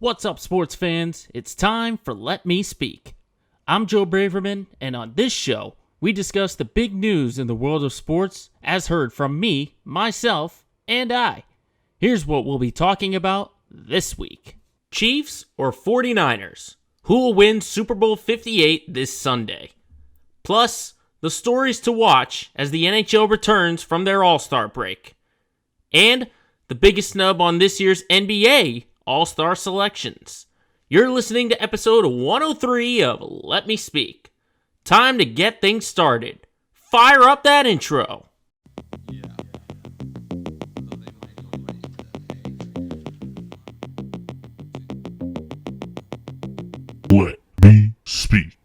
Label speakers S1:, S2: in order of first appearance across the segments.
S1: What's up, sports fans? It's time for Let Me Speak. I'm Joe Braverman, and on this show, we discuss the big news in the world of sports as heard from me, myself, and I. Here's what we'll be talking about this week. Chiefs or 49ers? Who will win Super Bowl 58 this Sunday? Plus, the stories to watch as the NHL returns from their All-Star break. And the biggest snub on this year's NBA All-Star selections. You're listening to episode 103 of Let Me Speak. Time to get things started. Fire up that intro.
S2: Let me speak.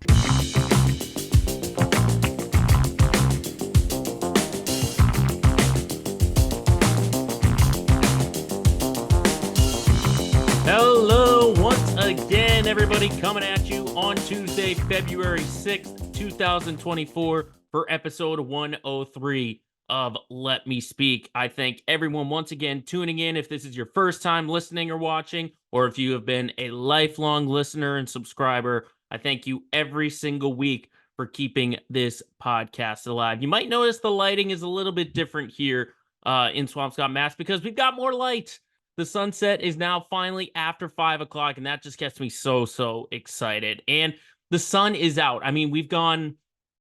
S1: Hello, once again, everybody, coming at you on Tuesday, February 6th, 2024, for episode 103 of Let Me Speak. I thank everyone once again tuning in. If this is your first time listening or watching, or if you have been a lifelong listener and subscriber, I thank you every single week for keeping this podcast alive. You might notice the lighting is a little bit different here in Swampscott, Mass, because we've got more light. The sunset is now finally after 5 o'clock, and that just gets me so excited. And the sun is out. I mean, we've gone,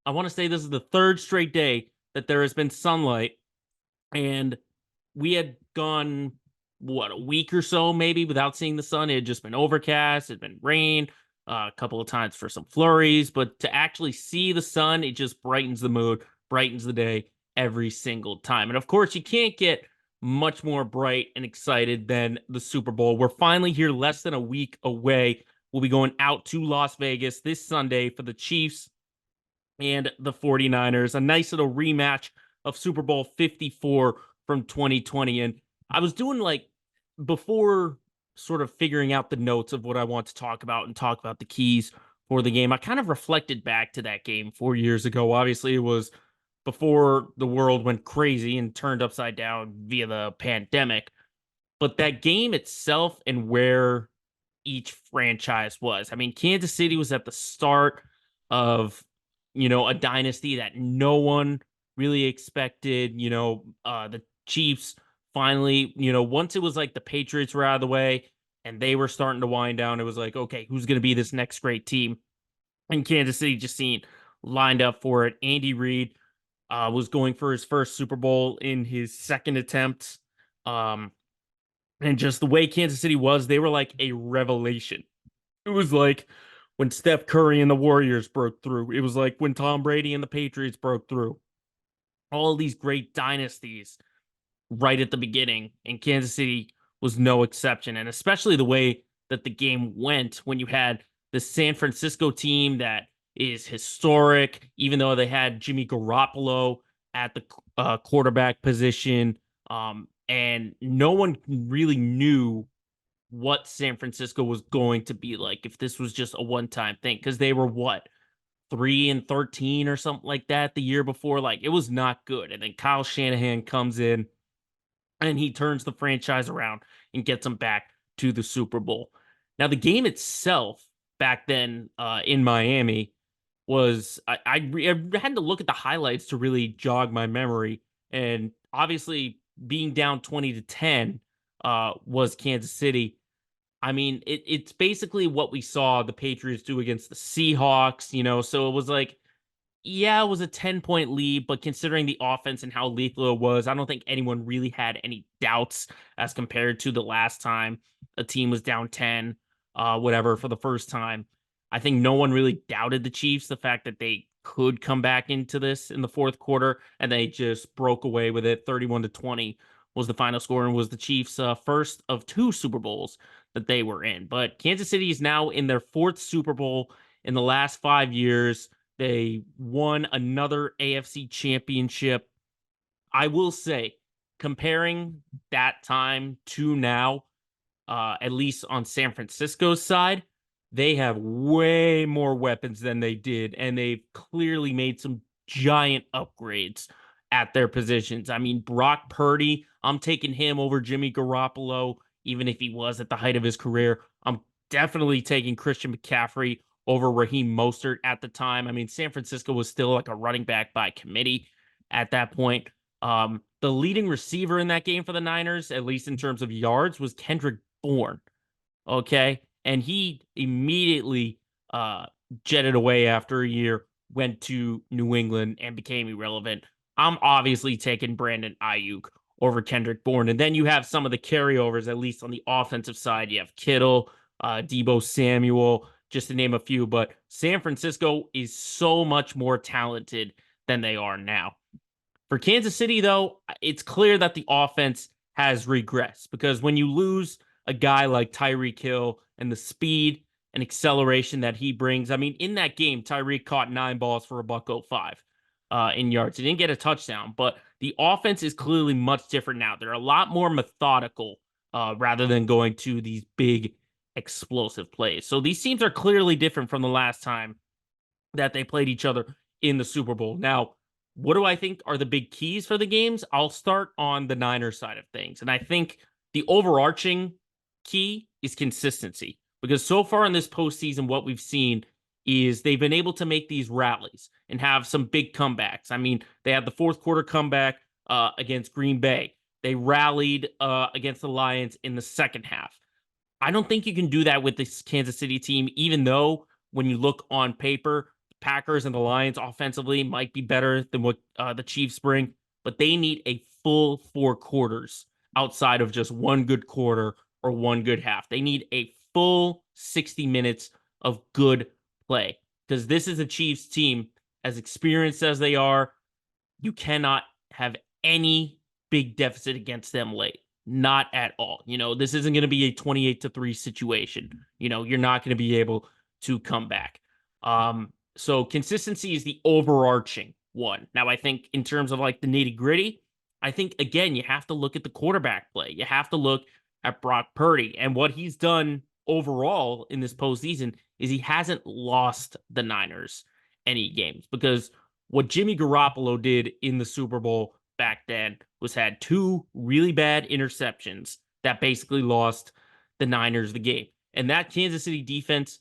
S1: I want to say this is the third straight day that there has been sunlight, and we had gone, a week or so maybe without seeing the sun. It had just been overcast, it had been rain, a couple of times for some flurries, but to actually see the sun, it just brightens the mood, brightens the day every single time. And of course, you can't get much more bright and excited than the Super Bowl. We're finally here, less than a week away. We'll be going out to Las Vegas this Sunday for the Chiefs and the 49ers. A nice little rematch of Super Bowl 54 from 2020. And I was doing before sort of figuring out the notes of what I want to talk about and talk about the keys for the game, I kind of reflected back to that game 4 years ago. Obviously, it was before the world went crazy and turned upside down via the pandemic. But that game itself and where each franchise was. I mean, Kansas City was at the start of, a dynasty that no one really expected. The Chiefs finally, once it was like the Patriots were out of the way and they were starting to wind down, it was like, okay, who's going to be this next great team? And Kansas City just seemed lined up for it. Andy Reid was going for his first Super Bowl in his second attempt. And just the way Kansas City was, they were like a revelation. It was like when Steph Curry and the Warriors broke through. It was like when Tom Brady and the Patriots broke through. All these great dynasties right at the beginning, and Kansas City was no exception. And especially the way that the game went when you had the San Francisco team that is historic, even though they had Jimmy Garoppolo at the quarterback position. And no one really knew what San Francisco was going to be like if this was just a one-time thing, because they were 3-13 or something like that the year before. Like, it was not good. And then Kyle Shanahan comes in and he turns the franchise around and gets them back to the Super Bowl. Now, the game itself back then in Miami was, I had to look at the highlights to really jog my memory. And obviously, being down 20-10 was Kansas City. I mean, it's basically what we saw the Patriots do against the Seahawks, so it was like, yeah, it was a 10-point lead, but considering the offense and how lethal it was, I don't think anyone really had any doubts as compared to the last time a team was down 10, whatever, for the first time. I think no one really doubted the Chiefs, the fact that they could come back into this in the fourth quarter, and they just broke away with it. 31-20 was the final score, and was the Chiefs' first of 2 Super Bowls that they were in. But Kansas City is now in their 4th Super Bowl in the last 5 years. They won another AFC championship. I will say, comparing that time to now, at least on San Francisco's side, they have way more weapons than they did, and they've clearly made some giant upgrades at their positions. I mean, Brock Purdy, I'm taking him over Jimmy Garoppolo, even if he was at the height of his career. I'm definitely taking Christian McCaffrey over Raheem Mostert at the time. I mean, San Francisco was still like a running back by committee at that point. The leading receiver in that game for the Niners, at least in terms of yards, was Kendrick Bourne. Okay. And he immediately uh, jetted away after a year, went to New England and became irrelevant. I'm obviously taking Brandon Ayuk over Kendrick Bourne. And then you have some of the carryovers, at least on the offensive side. You have Kittle, Debo Samuel, just to name a few. But San Francisco is so much more talented than they are now. For Kansas City, though, it's clear that the offense has regressed because when you lose a guy like Tyreek Hill and the speed and acceleration that he brings, I mean, in that game, Tyreek caught 9 balls for a buck 05 in yards. He didn't get a touchdown, but the offense is clearly much different now. They're a lot more methodical rather than going to these big explosive plays. So these teams are clearly different from the last time that they played each other in the Super Bowl. Now, what do I think are the big keys for the games? I'll start on the Niners side of things. And I think the overarching key is consistency because so far in this postseason, what we've seen is they've been able to make these rallies and have some big comebacks. I mean, they had the fourth quarter comeback against Green Bay. They rallied against the Lions in the second half. I don't think you can do that with this Kansas City team, even though when you look on paper, Packers and the Lions offensively might be better than what the Chiefs bring, but they need a full 4 quarters outside of just one good quarter or one good half. They need a full 60 minutes of good play because this is a Chiefs team, as experienced as they are. You cannot have any big deficit against them late. Not at all. This isn't going to be a 28-3 situation. You're not going to be able to come back. So consistency is the overarching one. Now, I think in terms of like the nitty gritty, I think again, you have to look at the quarterback play. You have to look at Brock Purdy and what he's done overall in this postseason is he hasn't lost the Niners any games because what Jimmy Garoppolo did in the Super Bowl back then was had 2 really bad interceptions that basically lost the Niners the game. And that Kansas City defense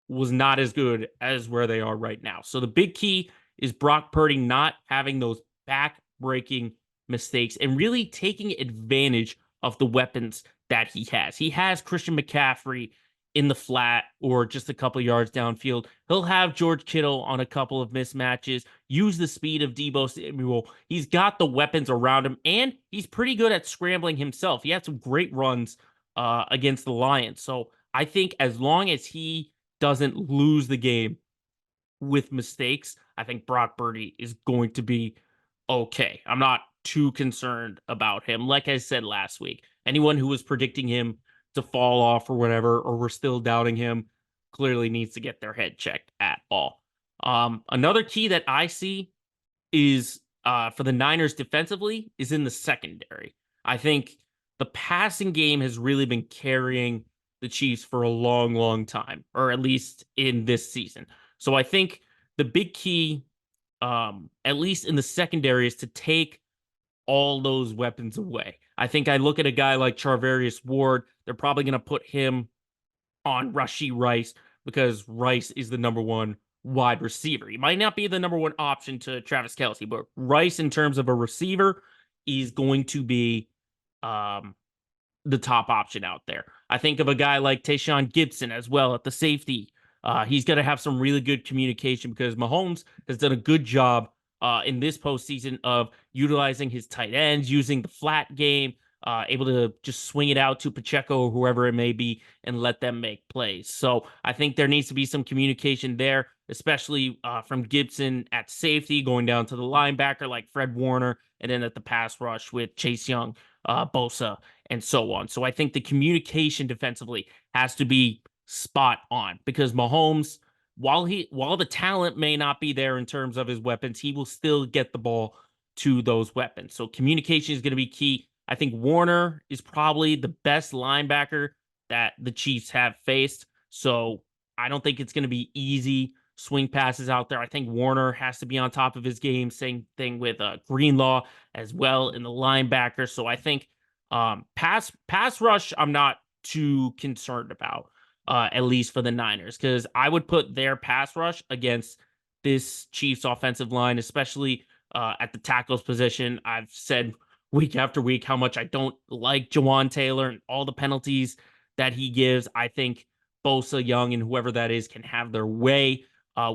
S1: was not as good as where they are right now. So the big key is Brock Purdy not having those back-breaking mistakes and really taking advantage of the weapons that he has. He has Christian McCaffrey in the flat or just a couple yards downfield. He'll have George Kittle on a couple of mismatches, use the speed of Debo Samuel. He's got the weapons around him, and he's pretty good at scrambling himself. He had some great runs against the Lions. So I think as long as he doesn't lose the game with mistakes, I think Brock Purdy is going to be okay. I'm not too concerned about him. Like I said last week, anyone who was predicting him to fall off or whatever, or we're still doubting him, clearly needs to get their head checked at all. Another key that I see is for the Niners defensively is in the secondary. I think the passing game has really been carrying the Chiefs for a long, long time, or at least in this season. So I think the big key, at least in the secondary, is to take all those weapons away. I think I look at a guy like Charvarius Ward. They're probably going to put him on Rashee Rice because Rice is the number one wide receiver. He might not be the number one option to Travis Kelce, but Rice, in terms of a receiver, is going to be the top option out there. I think of a guy like Tayshaun Gibson as well at the safety. He's going to have some really good communication because Mahomes has done a good job in this postseason of utilizing his tight ends, using the flat game, able to just swing it out to Pacheco or whoever it may be and let them make plays. So I think there needs to be some communication there, especially from Gibson at safety, going down to the linebacker like Fred Warner, and then at the pass rush with Chase Young, Bosa, and so on. So I think the communication defensively has to be spot on because Mahomes, while the talent may not be there in terms of his weapons, he will still get the ball to those weapons. So communication is going to be key. I think Warner is probably the best linebacker that the Chiefs have faced. So I don't think it's going to be easy swing passes out there. I think Warner has to be on top of his game. Same thing with Greenlaw as well in the linebacker. So I think pass rush, I'm not too concerned about. at least for the Niners, because I would put their pass rush against this Chiefs offensive line, especially at the tackles position. I've said week after week how much I don't like Jawan Taylor and all the penalties that he gives. I think Bosa, Young, and whoever that is can have their way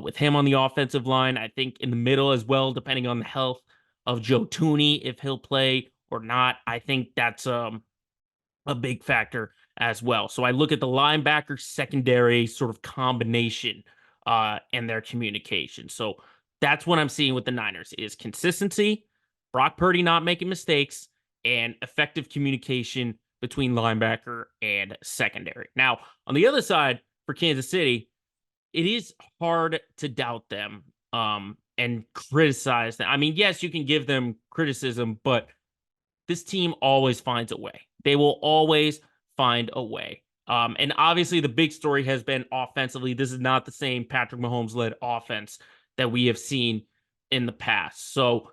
S1: with him on the offensive line. I think in the middle as well, depending on the health of Joe Tooney, if he'll play or not. I think that's a big factor as well. So I look at the linebacker secondary sort of combination and their communication. So that's what I'm seeing with the Niners is consistency, Brock Purdy not making mistakes, and effective communication between linebacker and secondary. Now, on the other side for Kansas City, it is hard to doubt them and criticize them. I mean, yes, you can give them criticism, but this team always finds a way. They will always find a way. And obviously, the big story has been offensively. This is not the same Patrick Mahomes led offense that we have seen in the past. So,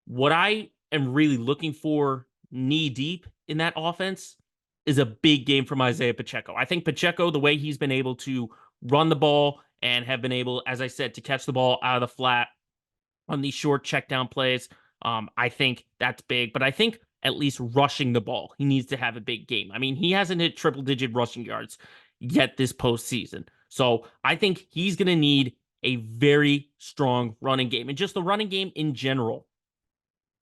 S1: what I am really looking for knee deep in that offense is a big game from Isaiah Pacheco. I think Pacheco, the way he's been able to run the ball and have been able, as I said, to catch the ball out of the flat on these short check down plays, I think that's big. But I think at least rushing the ball, he needs to have a big game. I mean, he hasn't hit triple digit rushing yards yet this postseason. So I think he's going to need a very strong running game and just the running game in general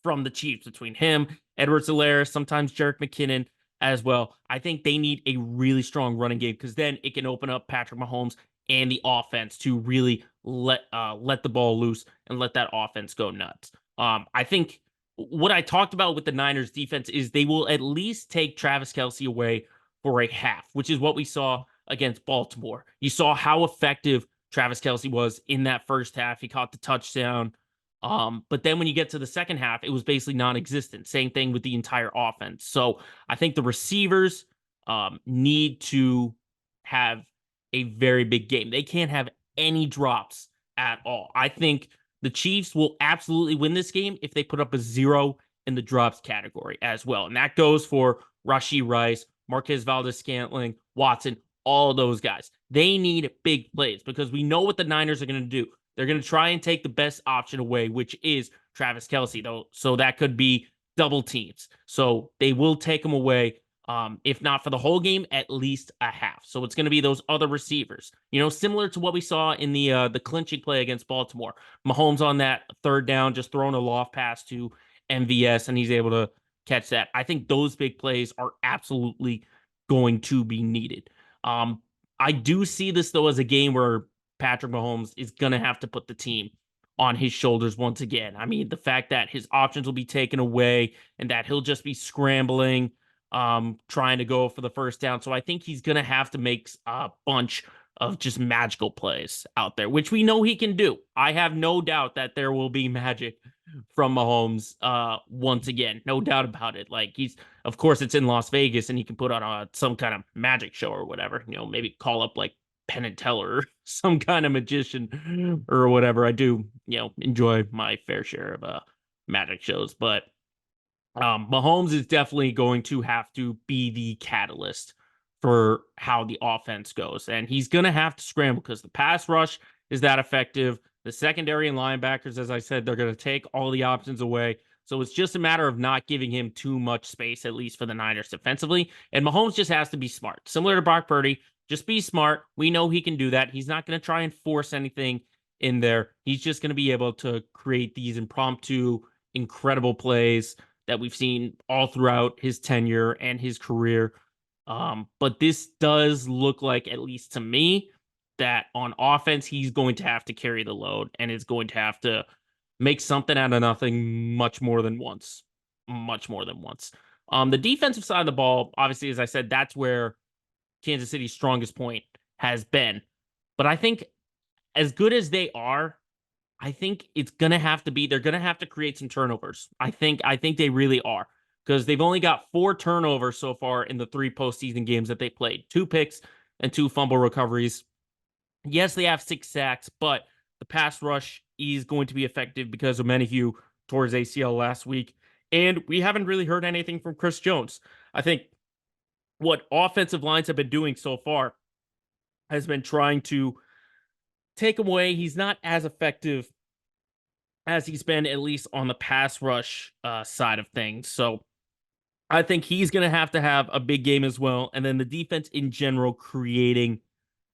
S1: from the Chiefs between him, Edwards-Helaire, sometimes Jerick McKinnon as well. I think they need a really strong running game because then it can open up Patrick Mahomes and the offense to really let the ball loose and let that offense go nuts. I think what I talked about with the Niners defense is they will at least take Travis Kelce away for a half, which is what we saw against Baltimore. You saw how effective Travis Kelce was in that first half. He caught the touchdown. But then when you get to the second half, it was basically non-existent. Same thing with the entire offense. So I think the receivers need to have a very big game. They can't have any drops at all. I think the Chiefs will absolutely win this game if they put up a 0 in the drops category as well. And that goes for Rashee Rice, Marquez Valdes-Scantling, Watson, all of those guys. They need big plays because we know what the Niners are going to do. They're going to try and take the best option away, which is Travis Kelce, though. So that could be double teams. So they will take him away, if not for the whole game, at least a half. So it's going to be those other receivers, similar to what we saw in the clinching play against Baltimore. Mahomes on that third down, just throwing a loft pass to MVS, and he's able to catch that. I think those big plays are absolutely going to be needed. I do see this, though, as a game where Patrick Mahomes is going to have to put the team on his shoulders once again. I mean, the fact that his options will be taken away and that he'll just be scrambling, trying to go for the first down. So I think he's going to have to make a bunch of just magical plays out there, which we know he can do. I have no doubt that there will be magic from Mahomes once again. No doubt about it. Like of course, it's in Las Vegas and he can put on some kind of magic show or whatever, maybe call up like Penn and Teller, some kind of magician or whatever. I do, enjoy my fair share of magic shows, but Mahomes is definitely going to have to be the catalyst for how the offense goes. And he's going to have to scramble because the pass rush is that effective. The secondary and linebackers, as I said, they're going to take all the options away. So it's just a matter of not giving him too much space, at least for the Niners defensively. And Mahomes just has to be smart. Similar to Brock Purdy, just be smart. We know he can do that. He's not going to try and force anything in there. He's just going to be able to create these impromptu, incredible plays that we've seen all throughout his tenure and his career. But this does look like, at least to me, that on offense, he's going to have to carry the load and is going to have to make something out of nothing much more than once. Much more than once. The defensive side of the ball, obviously, as I said, that's where Kansas City's strongest point has been. But I think as good as they are, I think it's going to have to be, they're going to have to create some turnovers. I think they really are because they've only got 4 turnovers so far in the 3 postseason games that they played. 2 picks and 2 fumble recoveries. Yes, they have 6 sacks, but the pass rush is going to be effective because of Menahue towards ACL last week. And we haven't really heard anything from Chris Jones. I think what offensive lines have been doing so far has been trying to take him away. He's not as effective as he's been, at least on the pass rush side of things. So I think he's going to have a big game as well. And then the defense in general creating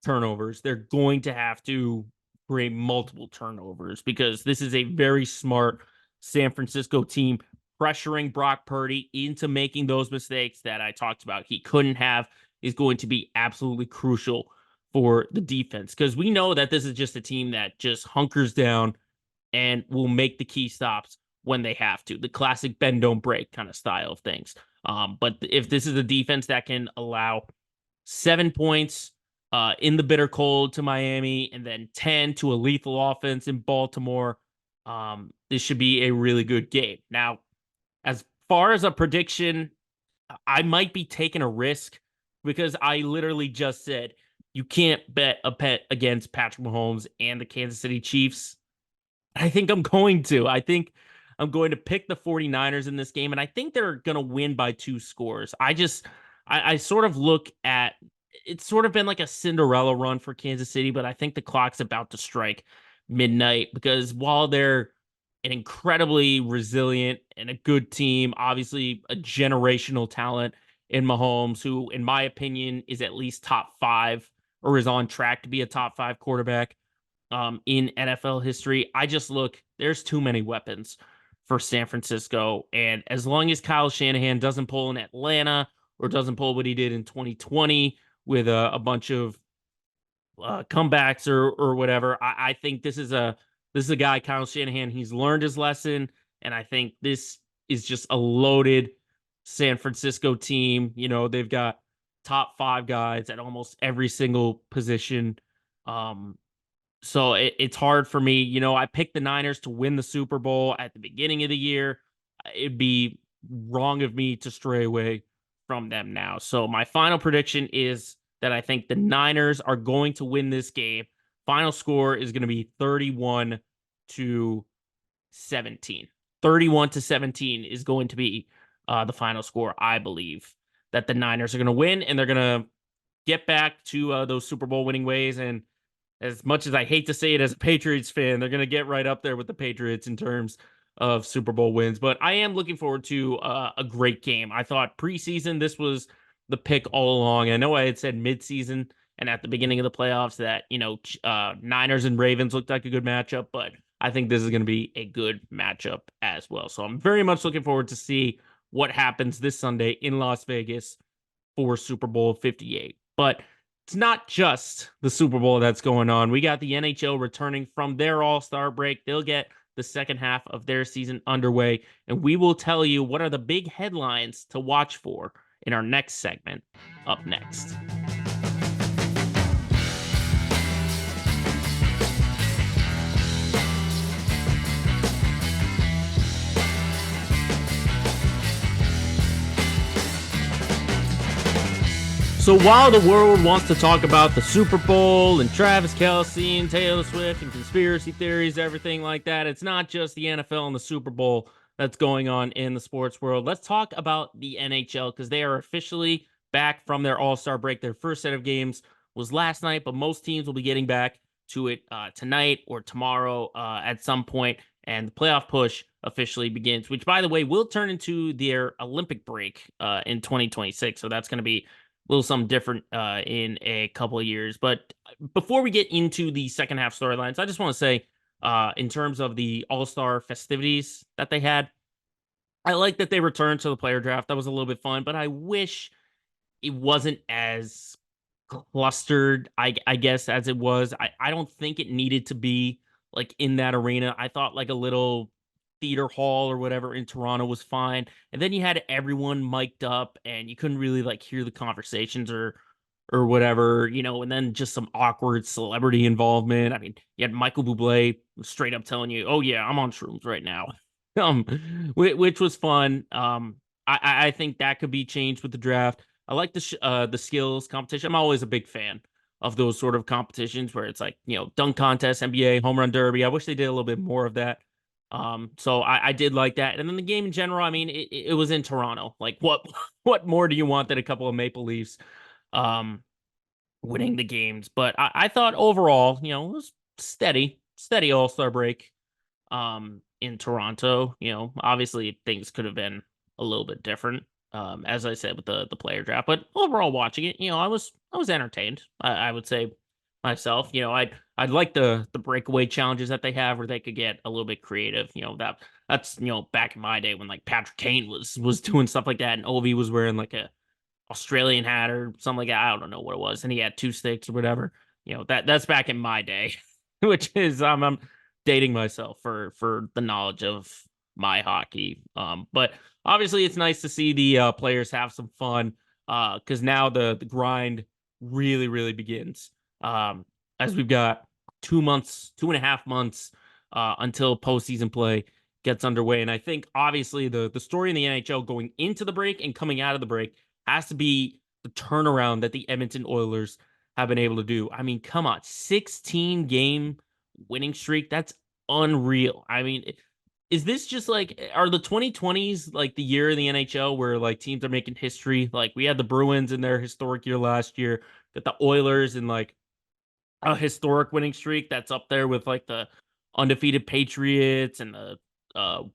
S1: turnovers. They're going to have to create multiple turnovers because this is a very smart San Francisco team pressuring Brock Purdy into making those mistakes that I talked about. He couldn't have is going to be absolutely crucial for the defense because we know that this is just a team that just hunkers down and will make the key stops when they have to. The classic bend don't break kind of style of things. But if this is a defense that can allow 7 points in the bitter cold to Miami and then 10 to a lethal offense in Baltimore, this should be a really good game. Now, as far as a prediction, I might be taking a risk because I literally just said you can't bet a pet against Patrick Mahomes and the Kansas City Chiefs. I think I'm going to. I think I'm going to pick the 49ers in this game, and I think they're going to win by 2 scores. I sort of look at it's sort of been like a Cinderella run for Kansas City, but I think the clock's about to strike midnight because while they're an incredibly resilient and a good team, obviously a generational talent in Mahomes, who, in my opinion, is at least top five or is on track to be a top five quarterback in NFL history. I just look, there's too many weapons for San Francisco. And as long as Kyle Shanahan doesn't pull in Atlanta or doesn't pull what he did in 2020 with a bunch of comebacks or whatever, I think this is a guy, Kyle Shanahan. He's learned his lesson, and I think this is just a loaded San Francisco team. You know, they've got top five guys at almost every single position. So it's hard for me. You know, I picked the Niners to win the Super Bowl at the beginning of the year. It'd be wrong of me to stray away from them now. So my final prediction is that I think the Niners are going to win this game. Final score is going to be 31 to 17. 31 to 17 is going to be the final score. I believe that the Niners are going to win and they're going to get back to those Super Bowl winning ways. And as much as I hate to say it as a Patriots fan, they're going to get right up there with the Patriots in terms of Super Bowl wins. But I am looking forward to a great game. I thought preseason, this was the pick all along. I know I had said midseason and at the beginning of the playoffs that, you know, Niners and Ravens looked like a good matchup, but I think this is going to be a good matchup as well. So I'm very much looking forward to see what happens this Sunday in Las Vegas for Super Bowl 58. But it's not just the Super Bowl that's going on. We got the NHL returning from their All-Star break. They'll get the second half of their season underway, and we will tell you what are the big headlines to watch for in our next segment up next. So while the world wants to talk about the Super Bowl and Travis Kelce and Taylor Swift and conspiracy theories, everything like that, it's not just the NFL and the Super Bowl that's going on in the sports world. Let's talk about the NHL because they are officially back from their All-Star break. Their first set of games was last night, but most teams will be getting back to it tonight or tomorrow at some point, and the playoff push officially begins, which, by the way, will turn into their Olympic break in 2026. So that's going to be little something different in a couple of years. But before we get into the second half storylines, I just want to say, in terms of the All-Star festivities that they had, I like that they returned to the player draft. That was a little bit fun, but I wish it wasn't as clustered, I guess, as it was. I don't think it needed to be like in that arena. I thought like a little theater hall or whatever in Toronto was fine. And then you had everyone mic'd up and you couldn't really like hear the conversations or whatever, you know, and then just some awkward celebrity involvement. I mean, you had Michael Bublé straight up telling you, "Oh yeah, I'm on shrooms right now." um which was fun. I think that could be changed with the draft. I like the skills competition. I'm always a big fan of those sort of competitions where it's like, you know, dunk contest, NBA, home run derby. I wish they did a little bit more of that. So I did like that. And then the game in general, I mean, it was in Toronto. Like what more do you want than a couple of Maple Leafs? Um, winning the games. But I thought overall, it was steady All-Star break in Toronto. Obviously things could have been a little bit different. As I said with the player draft, but overall watching it, I was entertained. I would say myself, I'd like the breakaway challenges that they have where they could get a little bit creative. That's back in my day when like Patrick Kane was doing stuff like that and Ovi was wearing like a Australian hat or something like that. I don't know what it was, and he had two sticks or whatever. That's back in my day, which is I'm dating myself for the knowledge of my hockey. But obviously it's nice to see the players have some fun because now the grind really begins. As we've got 2 months, 2.5 months until postseason play gets underway, and I think obviously the story in the NHL going into the break and coming out of the break has to be the turnaround that the Edmonton Oilers have been able to do. I mean, come on, 16 game winning streak. That's unreal. I mean, is this just like, are the 2020s like the year in the NHL where like teams are making history? Like we had the Bruins in their historic year last year, that the Oilers in like a historic winning streak that's up there with like the undefeated Patriots and the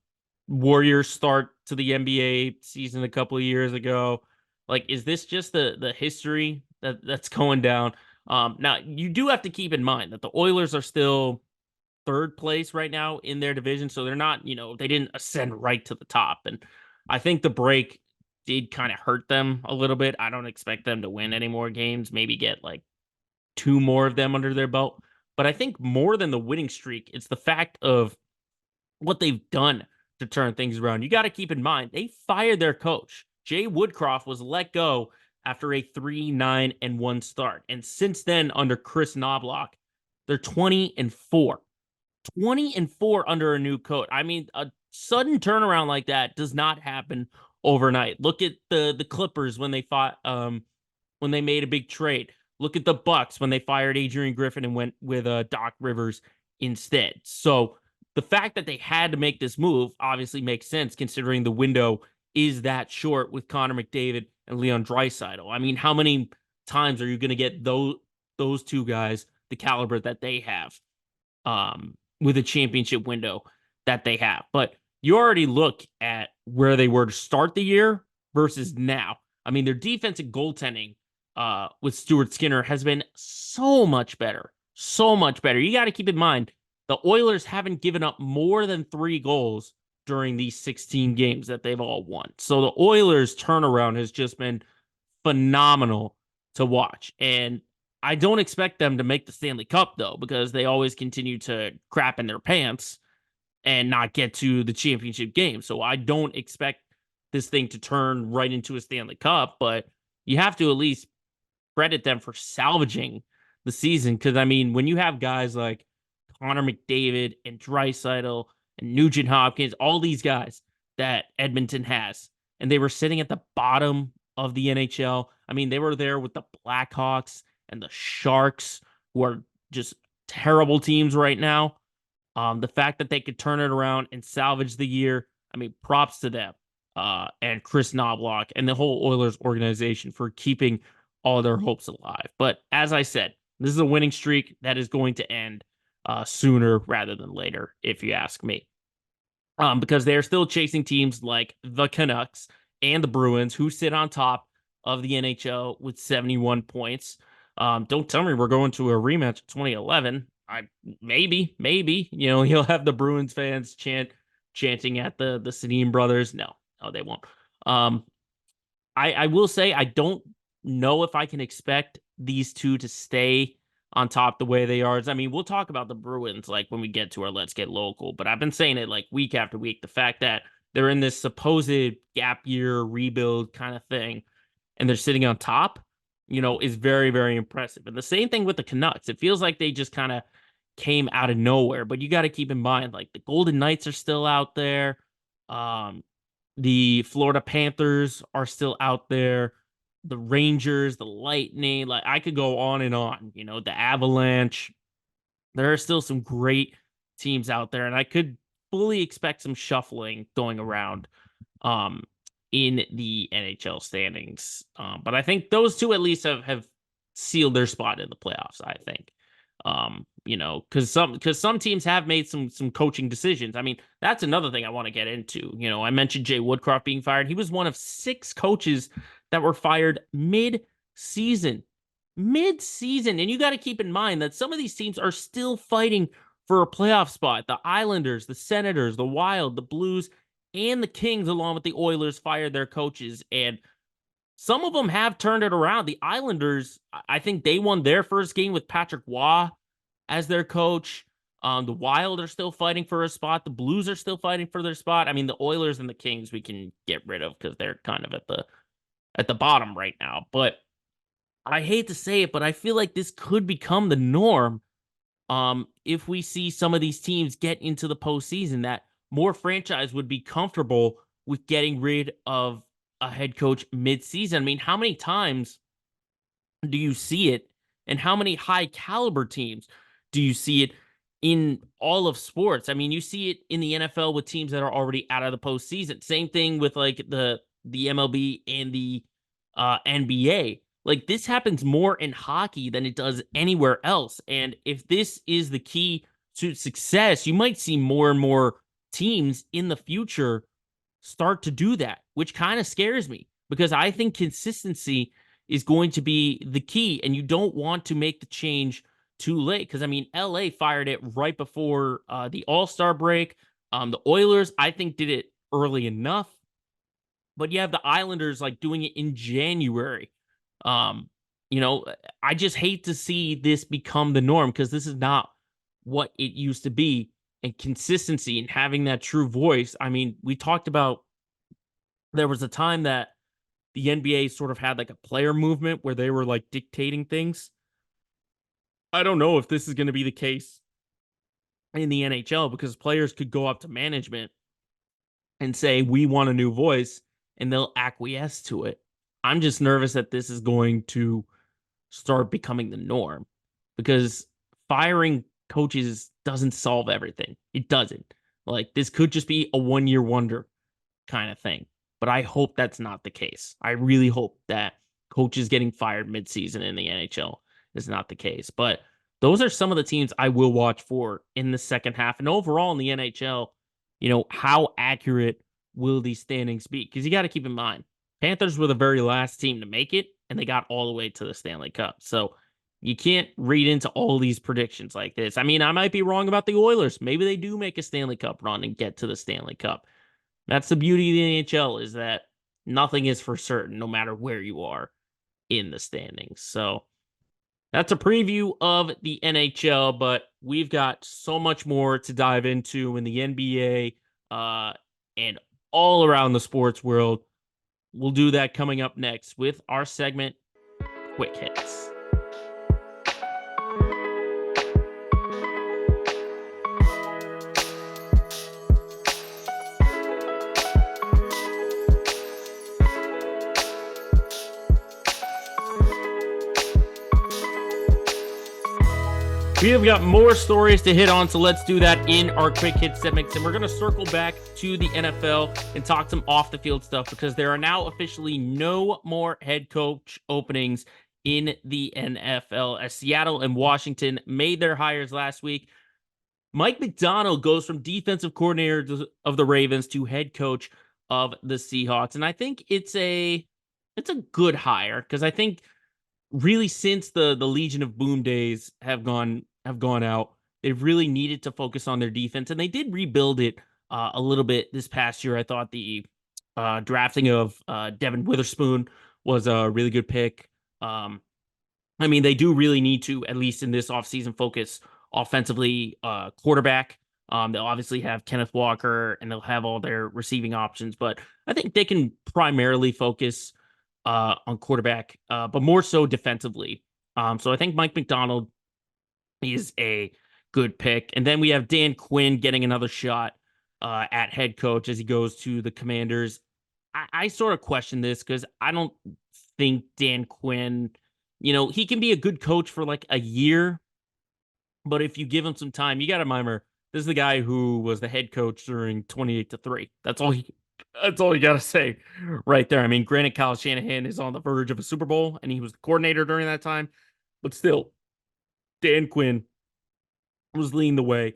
S1: Warriors start to the NBA season a couple of years ago. Like, is this just the history that's going down? Now you do have to keep in mind that the Oilers are still third place right now in their division, so they're not, they didn't ascend right to the top. And I think the break did kind of hurt them a little bit. I don't expect them to win any more games, maybe get like two more of them under their belt. But I think more than the winning streak, it's the fact of what they've done to turn things around. You got to keep in mind, they fired their coach. Jay Woodcroft was let go after a 3-9-1 start. And since then, under Chris Knobloch, they're 20-4. 20-4 under a new coach. I mean, a sudden turnaround like that does not happen overnight. Look at the Clippers when they fought when they made a big trade. Look at the Bucks when they fired Adrian Griffin and went with Doc Rivers instead. So the fact that they had to make this move obviously makes sense considering the window is that short with Connor McDavid and Leon Draisaitl. I mean, how many times are you going to get those two guys the caliber that they have with a championship window that they have? But you already look at where they were to start the year versus now. I mean, their defensive goaltending with Stuart Skinner has been so much better. So much better. You got to keep in mind, the Oilers haven't given up more than 3 goals during these 16 games that they've all won. So the Oilers' turnaround has just been phenomenal to watch. And I don't expect them to make the Stanley Cup, though, because they always continue to crap in their pants and not get to the championship game. So I don't expect this thing to turn right into a Stanley Cup, but you have to at least credit them for salvaging the season. Because, I mean, when you have guys like Connor McDavid and Draisaitl and Nugent Hopkins, all these guys that Edmonton has, and they were sitting at the bottom of the NHL. I mean, they were there with the Blackhawks and the Sharks, who are just terrible teams right now. The fact that they could turn it around and salvage the year, I mean, props to them. And Chris Knobloch and the whole Oilers organization for keeping all their hopes alive. But as I said, this is a winning streak that is going to end sooner rather than later, if you ask me. Because they're still chasing teams like the Canucks and the Bruins, who sit on top of the NHL with 71 points. Don't tell me we're going to a rematch of 2011. Maybe, you'll have the Bruins fans chanting at the Sedin brothers. No, they won't. I will say I don't know if I can expect these two to stay on top the way they are. I mean, we'll talk about the Bruins like when we get to our Let's Get Local, but I've been saying it like week after week. The fact that they're in this supposed gap year rebuild kind of thing and they're sitting on top, is very impressive. And the same thing with the Canucks. It feels like they just kind of came out of nowhere, but you got to keep in mind like the Golden Knights are still out there. The Florida Panthers are still out there. The Rangers, the Lightning, like I could go on and on, the Avalanche. There are still some great teams out there, and I could fully expect some shuffling going around in the NHL standings. But I think those two at least have seal their spot in the playoffs, I think. Because some teams have made some coaching decisions. I mean, that's another thing I want to get into. I mentioned Jay Woodcroft being fired. He was one of 6 coaches that were fired mid-season. Mid-season. And you got to keep in mind that some of these teams are still fighting for a playoff spot. The Islanders, the Senators, the Wild, the Blues, and the Kings, along with the Oilers, fired their coaches. And some of them have turned it around. The Islanders, I think they won their first game with Patrick Waugh as their coach. The Wild are still fighting for a spot. The Blues are still fighting for their spot. I mean, the Oilers and the Kings we can get rid of because they're kind of at the bottom right now. But I hate to say it, but I feel like this could become the norm if we see some of these teams get into the postseason, that more franchise would be comfortable with getting rid of a head coach midseason. I mean, how many times do you see it, and how many high caliber teams do you see it in all of sports? I mean, you see it in the NFL with teams that are already out of the postseason. Same thing with like the MLB and the NBA. Like this happens more in hockey than it does anywhere else. And if this is the key to success, you might see more and more teams in the future start to do that, which kind of scares me because I think consistency is going to be the key. And you don't want to make the change too late because, I mean, LA fired it right before the All-Star break. The Oilers, I think, did it early enough. But you have the Islanders like doing it in January. Um, I just hate to see this become the norm because this is not what it used to be. And consistency and having that true voice. I mean, we talked about there was a time that the NBA sort of had like a player movement where they were like dictating things. I don't know if this is going to be the case in the NHL because players could go up to management and say, we want a new voice, and they'll acquiesce to it. I'm just nervous that this is going to start becoming the norm because firing coaches doesn't solve everything. It doesn't. Like, this could just be a 1-year wonder kind of thing. But I hope that's not the case. I really hope that coaches getting fired midseason in the NHL is not the case. But those are some of the teams I will watch for in the second half. And overall in the NHL, how accurate will these standings be? Because you got to keep in mind, Panthers were the very last team to make it, and they got all the way to the Stanley Cup. So you can't read into all these predictions like this. I mean, I might be wrong about the Oilers. Maybe they do make a Stanley Cup run and get to the Stanley Cup. That's the beauty of the NHL, is that nothing is for certain, no matter where you are in the standings. So that's a preview of the NHL, but we've got so much more to dive into in the NBA and all around the sports world. We'll do that coming up next with our segment, Quick Hits. We have got more stories to hit on, so let's do that in our Quick Hit segments. And we're going to circle back to the NFL and talk some off-the-field stuff because there are now officially no more head coach openings in the NFL as Seattle and Washington made their hires last week. Mike Macdonald goes from defensive coordinator of the Ravens to head coach of the Seahawks. And I think it's a good hire because I think really since the Legion of Boom days have gone out, they've really needed to focus on their defense, and they did rebuild it a little bit this past year. I thought the drafting of Devin Witherspoon was a really good pick. I mean, they do really need to, at least in this offseason, focus offensively quarterback. They'll obviously have Kenneth Walker, and they'll have all their receiving options, but I think they can primarily focus on quarterback, but more so defensively. So I think Mike Macdonald is a good pick. And then we have Dan Quinn getting another shot at head coach as he goes to the Commanders. I sort of question this because I don't think Dan Quinn, he can be a good coach for like a year, but if you give him some time, you got to remember, this is the guy who was the head coach during 28-3. That's all you got to say right there. I mean, granted, Kyle Shanahan is on the verge of a Super Bowl, and he was the coordinator during that time. But still, Dan Quinn was leading the way.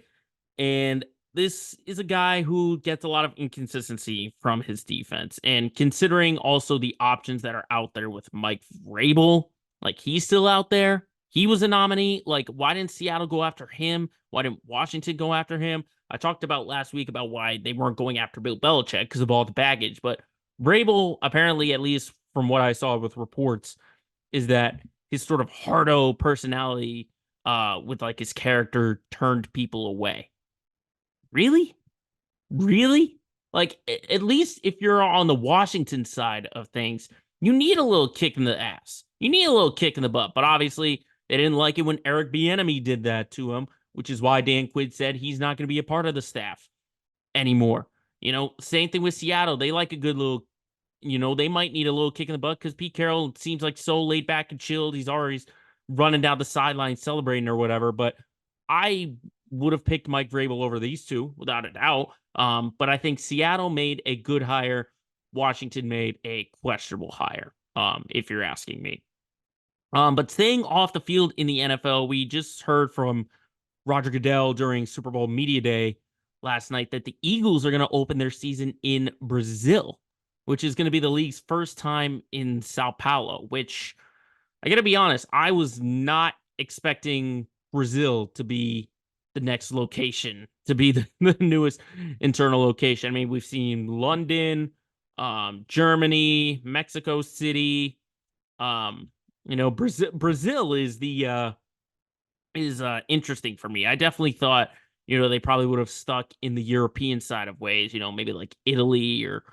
S1: And this is a guy who gets a lot of inconsistency from his defense. And considering also the options that are out there with Mike Vrabel, like he's still out there. He was a nominee. Like, why didn't Seattle go after him? Why didn't Washington go after him? I talked about last week about why they weren't going after Bill Belichick because of all the baggage. But Vrabel, apparently, at least from what I saw with reports, is that his sort of hardo personality with like his character turned people away. Really? Really? Like, at least if you're on the Washington side of things, you need a little kick in the ass. You need a little kick in the butt. But obviously, they didn't like it when Eric Bieniemy did that to him, which is why Dan Quinn said he's not going to be a part of the staff anymore. Same thing with Seattle. They like a good little, they might need a little kick in the butt because Pete Carroll seems like so laid back and chilled. He's always running down the sideline celebrating or whatever. But I would have picked Mike Vrabel over these two without a doubt. But I think Seattle made a good hire. Washington made a questionable hire, if you're asking me. But staying off the field in the NFL, we just heard from Roger Goodell during Super Bowl Media Day last night that the Eagles are going to open their season in Brazil, which is going to be the league's first time in Sao Paulo, which I got to be honest, I was not expecting Brazil to be the next location, to be the newest internal location. I mean, we've seen London, Germany, Mexico City. Brazil is interesting for me. I definitely thought, they probably would have stuck in the European side of ways, maybe like Italy or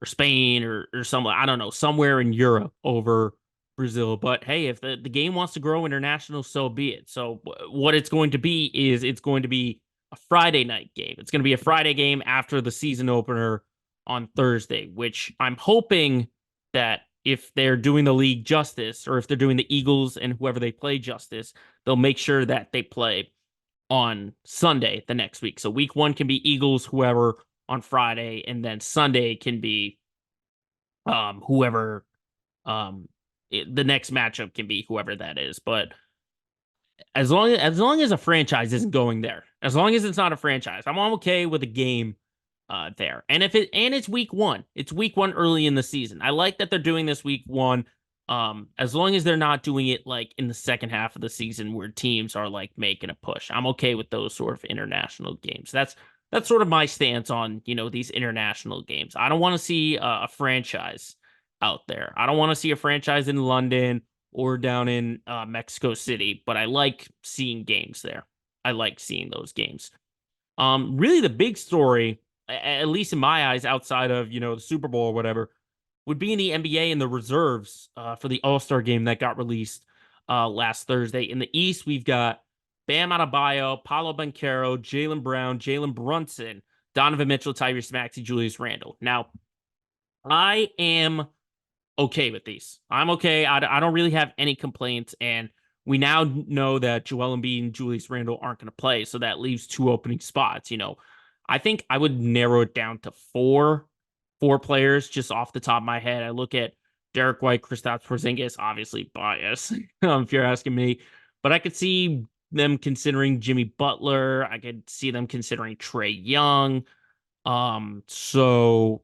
S1: Spain or somewhere, I don't know, somewhere in Europe over Brazil. But hey, if the game wants to grow international, so be it. So what it's going to be is it's going to be a Friday night game. It's going to be a Friday game after the season opener on Thursday, which I'm hoping that if they're doing the league justice or if they're doing the Eagles and whoever they play justice, they'll make sure that they play on Sunday the next week. So week one can be Eagles, whoever on Friday, and then Sunday can be whoever the next matchup can be whoever that is. But as long as a franchise isn't going there, as long as it's not a franchise, I'm okay with a game there. And it's week one. It's week one early in the season. I like that they're doing this week one. As long as they're not doing it like in the second half of the season where teams are like making a push. I'm okay with those sort of international games. That's sort of my stance on, these international games. I don't want to see a franchise out there. I don't want to see a franchise in London or down in Mexico City, but I like seeing games there. I like seeing those games. Really the big story, at least in my eyes, outside of, the Super Bowl or whatever, would be in the NBA and the reserves for the All-Star game that got released last Thursday. In the East, we've got Bam Adebayo, Paolo Banchero, Jaylen Brown, Jalen Brunson, Donovan Mitchell, Tyrese Maxey, Julius Randle. Now, I am okay with these. I'm okay. I don't really have any complaints. And we now know that Joel Embiid and Julius Randle aren't going to play. So that leaves two opening spots. I think I would narrow it down to four players just off the top of my head. I look at Derek White, Kristaps Porzingis, obviously bias, if you're asking me. But I could see them considering Jimmy Butler. I could see them considering Trae Young. So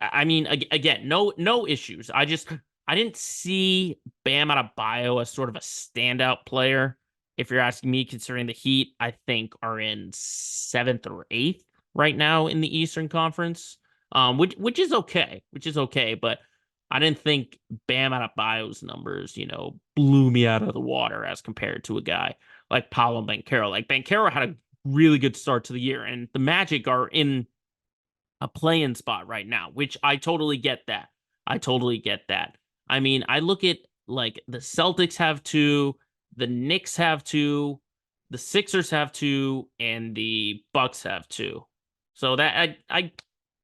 S1: I mean, again, no issues. I didn't see Bam Adebayo as sort of a standout player. If you're asking me, considering the Heat, I think are in seventh or eighth right now in the Eastern Conference, which is okay, but I didn't think Bam Adebayo's numbers, blew me out of the water as compared to a guy like Paolo Banchero. Like Banchero had a really good start to the year, and the Magic are in a play-in spot right now, which I totally get that. I totally get that. I mean, I look at like the Celtics have two, the Knicks have two, the Sixers have two, and the Bucks have two. So I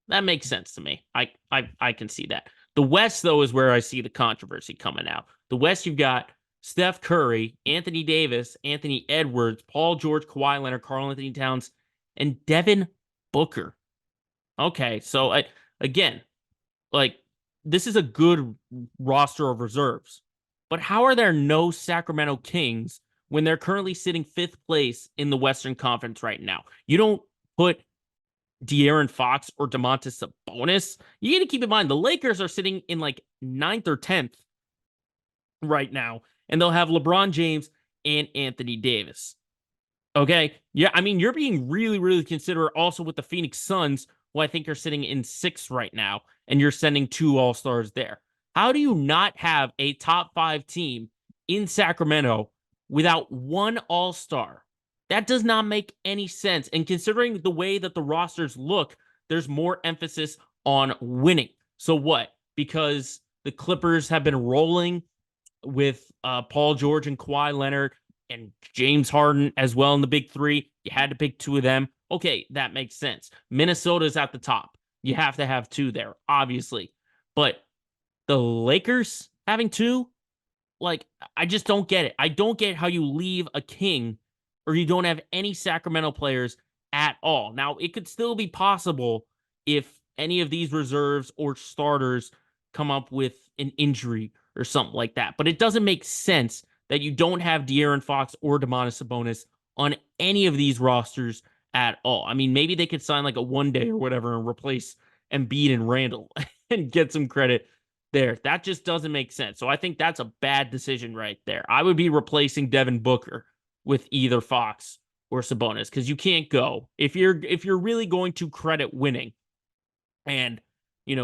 S1: that makes sense to me. I can see that. The West, though, is where I see the controversy coming out. The West, you've got Steph Curry, Anthony Davis, Anthony Edwards, Paul George, Kawhi Leonard, Karl Anthony Towns, and Devin Booker. Okay, so again, like this is a good roster of reserves. But how are there no Sacramento Kings when they're currently sitting 5th place in the Western Conference right now? You don't put De'Aaron Fox or Domantas Sabonis. You got to keep in mind the Lakers are sitting in like 9th or 10th right now, and they'll have LeBron James and Anthony Davis. Okay. Yeah. I mean, you're being really, really considerate also with the Phoenix Suns, who I think are sitting in 6th right now, and you're sending 2 All-Stars there. How do you not have a top 5 team in Sacramento without 1 All-Star? That does not make any sense. And considering the way that the rosters look, there's more emphasis on winning. So what? Because the Clippers have been rolling with Paul George and Kawhi Leonard and James Harden as well in the big 3. You had to pick 2 of them. Okay, that makes sense. Minnesota's at the top. You have to have 2 there, obviously. But the Lakers having 2, like, I just don't get it. I don't get how you leave a king or you don't have any Sacramento players at all. Now, it could still be possible if any of these reserves or starters come up with an injury or something like that. But it doesn't make sense that you don't have De'Aaron Fox or Domantas Sabonis on any of these rosters at all. I mean, maybe they could sign like a one day or whatever and replace Embiid and Randall and get some credit there. That just doesn't make sense. So I think that's a bad decision right there. I would be replacing Devin Booker with either Fox or Sabonis because you can't go if you're really going to credit winning. And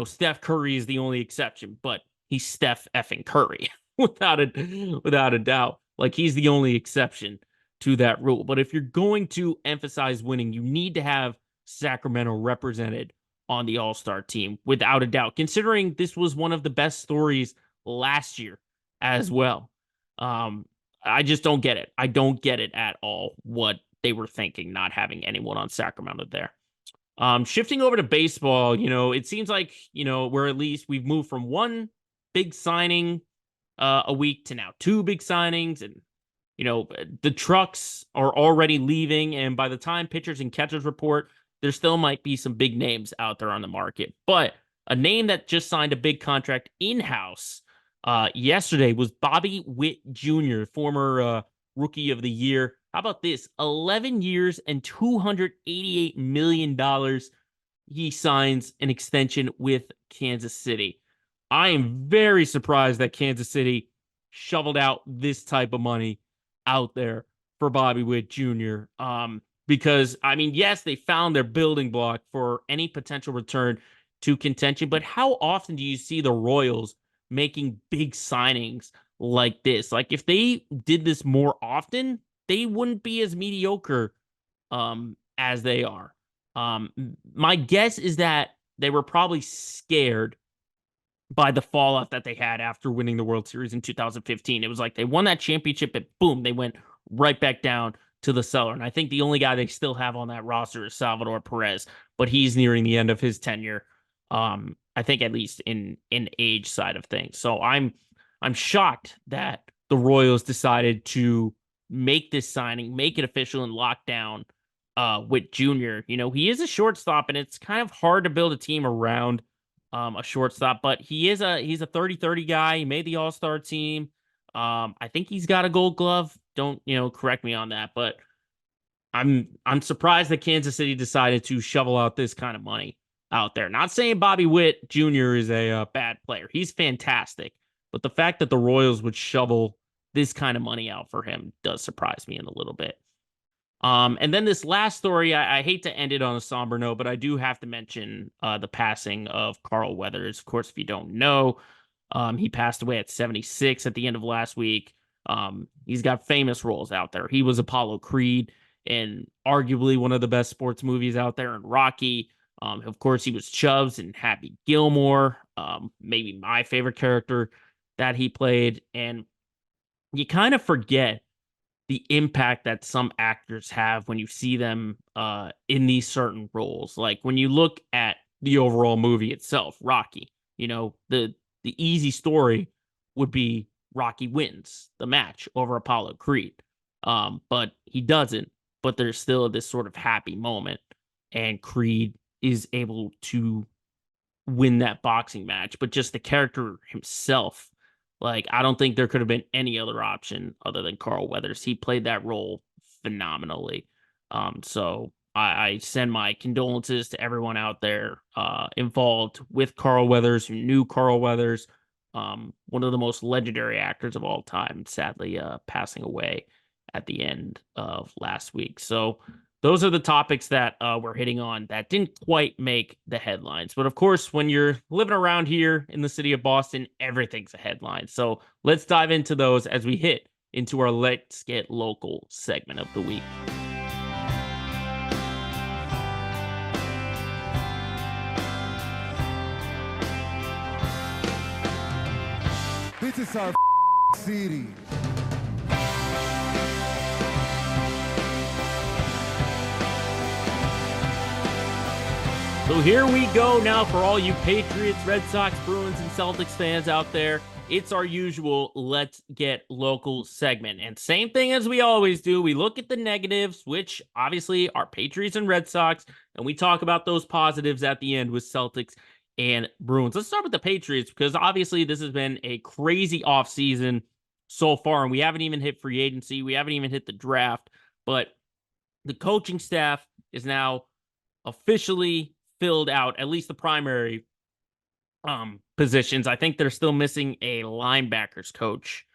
S1: Steph Curry is the only exception, but he's Steph effing Curry without a doubt. Like, he's the only exception to that rule. But if you're going to emphasize winning, you need to have Sacramento represented on the All-Star team without a doubt, considering this was one of the best stories last year as well. I just don't get it. I don't get it at all what they were thinking, not having anyone on Sacramento there. Shifting over to baseball, it seems like, we've moved from 1 big signing a week to now 2 big signings. And, the trucks are already leaving. And by the time pitchers and catchers report, there still might be some big names out there on the market. But a name that just signed a big contract in-house yesterday was Bobby Witt Jr., former Rookie of the Year. How about this? 11 years and $288 million. He signs an extension with Kansas City. I am very surprised that Kansas City shoveled out this type of money out there for Bobby Witt Jr. Because, I mean, yes, they found their building block for any potential return to contention, but how often do you see the Royals making big signings like this? Like, if they did this more often, they wouldn't be as mediocre as they are. My guess is that they were probably scared by the fallout that they had after winning the World Series in 2015. It was like they won that championship and boom, they went right back down to the cellar. And I think the only guy they still have on that roster is Salvador Perez, but he's nearing the end of his tenure. I think at least in age side of things. So I'm shocked that the Royals decided to make this signing, make it official, and lock down Witt Jr. He is a shortstop, and it's kind of hard to build a team around a shortstop, but he's a 30-30 guy. He made the All-Star team. I think he's got a Gold Glove. Don't correct me on that, but I'm surprised that Kansas City decided to shovel out this kind of money out there. Not saying Bobby Witt Jr. is a bad player. He's fantastic, but the fact that the Royals would shovel this kind of money out for him does surprise me in a little bit. And then this last story, I hate to end it on a somber note, but I do have to mention the passing of Carl Weathers. Of course, if you don't know, he passed away at 76 at the end of last week. He's got famous roles out there. He was Apollo Creed in arguably one of the best sports movies out there in Rocky. Of course, he was Chubbs in Happy Gilmore, maybe my favorite character that he played. And you kind of forget the impact that some actors have when you see them in these certain roles. Like when you look at the overall movie itself, Rocky, the easy story would be Rocky wins the match over Apollo Creed. But he doesn't, but there's still this sort of happy moment, and Creed is able to win that boxing match. But just the character himself Like, I don't think there could have been any other option other than Carl Weathers. He played that role phenomenally. So I send my condolences to everyone out there involved with Carl Weathers, who knew Carl Weathers, one of the most legendary actors of all time, sadly passing away at the end of last week. So those are the topics that we're hitting on that didn't quite make the headlines. But of course, when you're living around here in the city of Boston, everything's a headline. So let's dive into those as we hit into our Let's Get Local segment of the week.
S3: This is our city.
S1: So here we go now for all you Patriots, Red Sox, Bruins, and Celtics fans out there. It's our usual Let's Get Local segment. And same thing as we always do. We look at the negatives, which obviously are Patriots and Red Sox, and we talk about those positives at the end with Celtics and Bruins. Let's start with the Patriots because obviously this has been a crazy offseason so far, and we haven't even hit free agency. We haven't even hit the draft, but the coaching staff is now officially filled out, at least the primary positions. I think they're still missing a linebackers coach,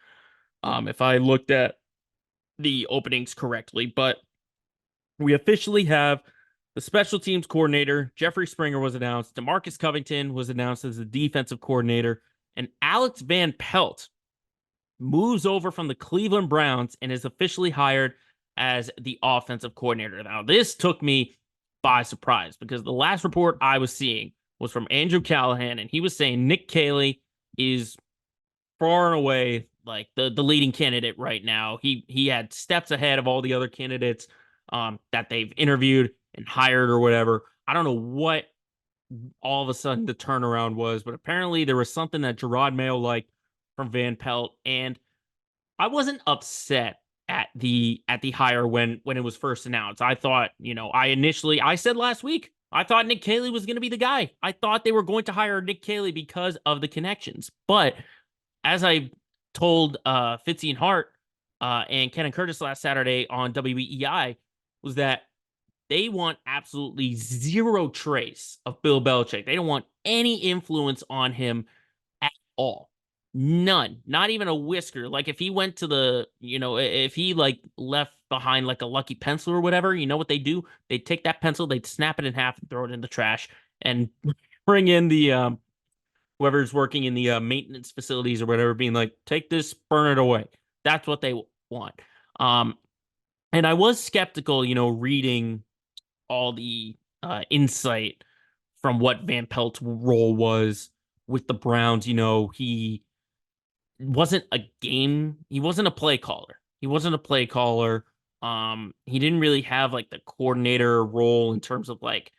S1: if I looked at the openings correctly. But we officially have the special teams coordinator. Jeffrey Springer was announced. DeMarcus Covington was announced as the defensive coordinator. And Alex Van Pelt moves over from the Cleveland Browns and is officially hired as the offensive coordinator. Now, this took me by surprise because the last report I was seeing was from Andrew Callahan, and he was saying Nick Caley is far and away like the leading candidate right now. He had steps ahead of all the other candidates that they've interviewed and hired or whatever. I don't know what all of a sudden the turnaround was, but apparently there was something that Gerard Mayo liked from Van Pelt, and I wasn't upset at the hire when it was first announced. I thought, I said last week, I thought Nick Caley was going to be the guy. I thought they were going to hire Nick Caley because of the connections. But as I told Fitzy and Hart and Ken and Curtis last Saturday on WEEI, was that they want absolutely zero trace of Bill Belichick. They don't want any influence on him at all. None, not even a whisker. Like if he went to if he like left behind like a lucky pencil or whatever, you know what they do? They'd take that pencil, they'd snap it in half and throw it in the trash and bring in the whoever's working in the maintenance facilities or whatever, being like, take this, burn it away. That's what they want. And I was skeptical, reading all the insight from what Van Pelt's role was with the Browns. He wasn't a play caller. He wasn't a play caller. He didn't really have like the coordinator role in terms of like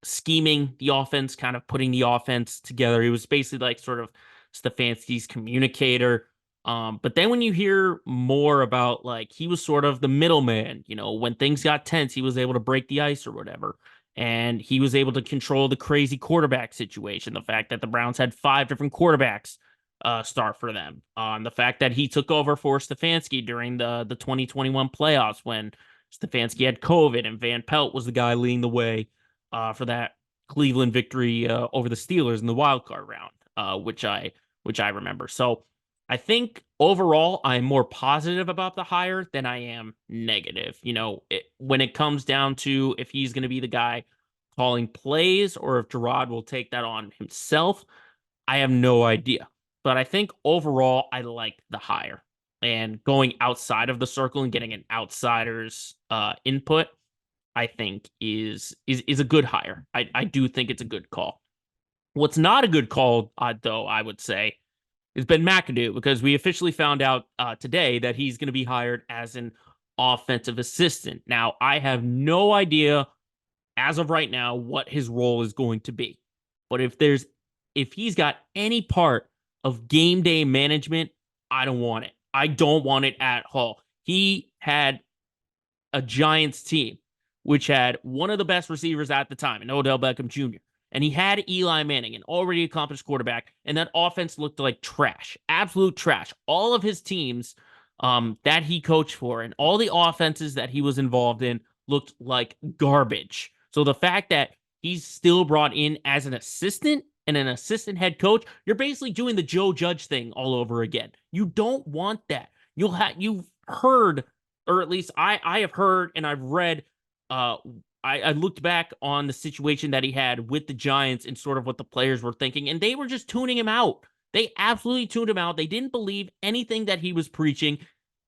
S1: scheming the offense, kind of putting the offense together. He was basically like sort of Stefanski's communicator. But then when you hear more about like he was sort of the middleman, when things got tense, he was able to break the ice or whatever. And he was able to control the crazy quarterback situation. The fact that the Browns had 5 different quarterbacks start for them. The fact that he took over for Stefanski during the 2021 playoffs when Stefanski had COVID and Van Pelt was the guy leading the way for that Cleveland victory over the Steelers in the wild card round, which I remember. So I think overall I'm more positive about the hire than I am negative. When it comes down to if he's going to be the guy calling plays or if Gerard will take that on himself, I have no idea. But I think overall, I like the hire and going outside of the circle and getting an outsider's input. I think is a good hire. I do think it's a good call. What's not a good call, though, I would say, is Ben McAdoo because we officially found out today that he's going to be hired as an offensive assistant. Now, I have no idea as of right now what his role is going to be, but if he's got any part of game day management, I don't want it. I don't want it at all. He had a Giants team, which had one of the best receivers at the time, and Odell Beckham Jr. And he had Eli Manning, an already accomplished quarterback, and that offense looked like trash, absolute trash. All of his teams that he coached for and all the offenses that he was involved in looked like garbage. So the fact that he's still brought in as an assistant and an assistant head coach, you're basically doing the Joe Judge thing all over again. You don't want that. You've heard, or at least I have heard and I've read. I looked back on the situation that he had with the Giants and sort of what the players were thinking, and they were just tuning him out. They absolutely tuned him out. They didn't believe anything that he was preaching.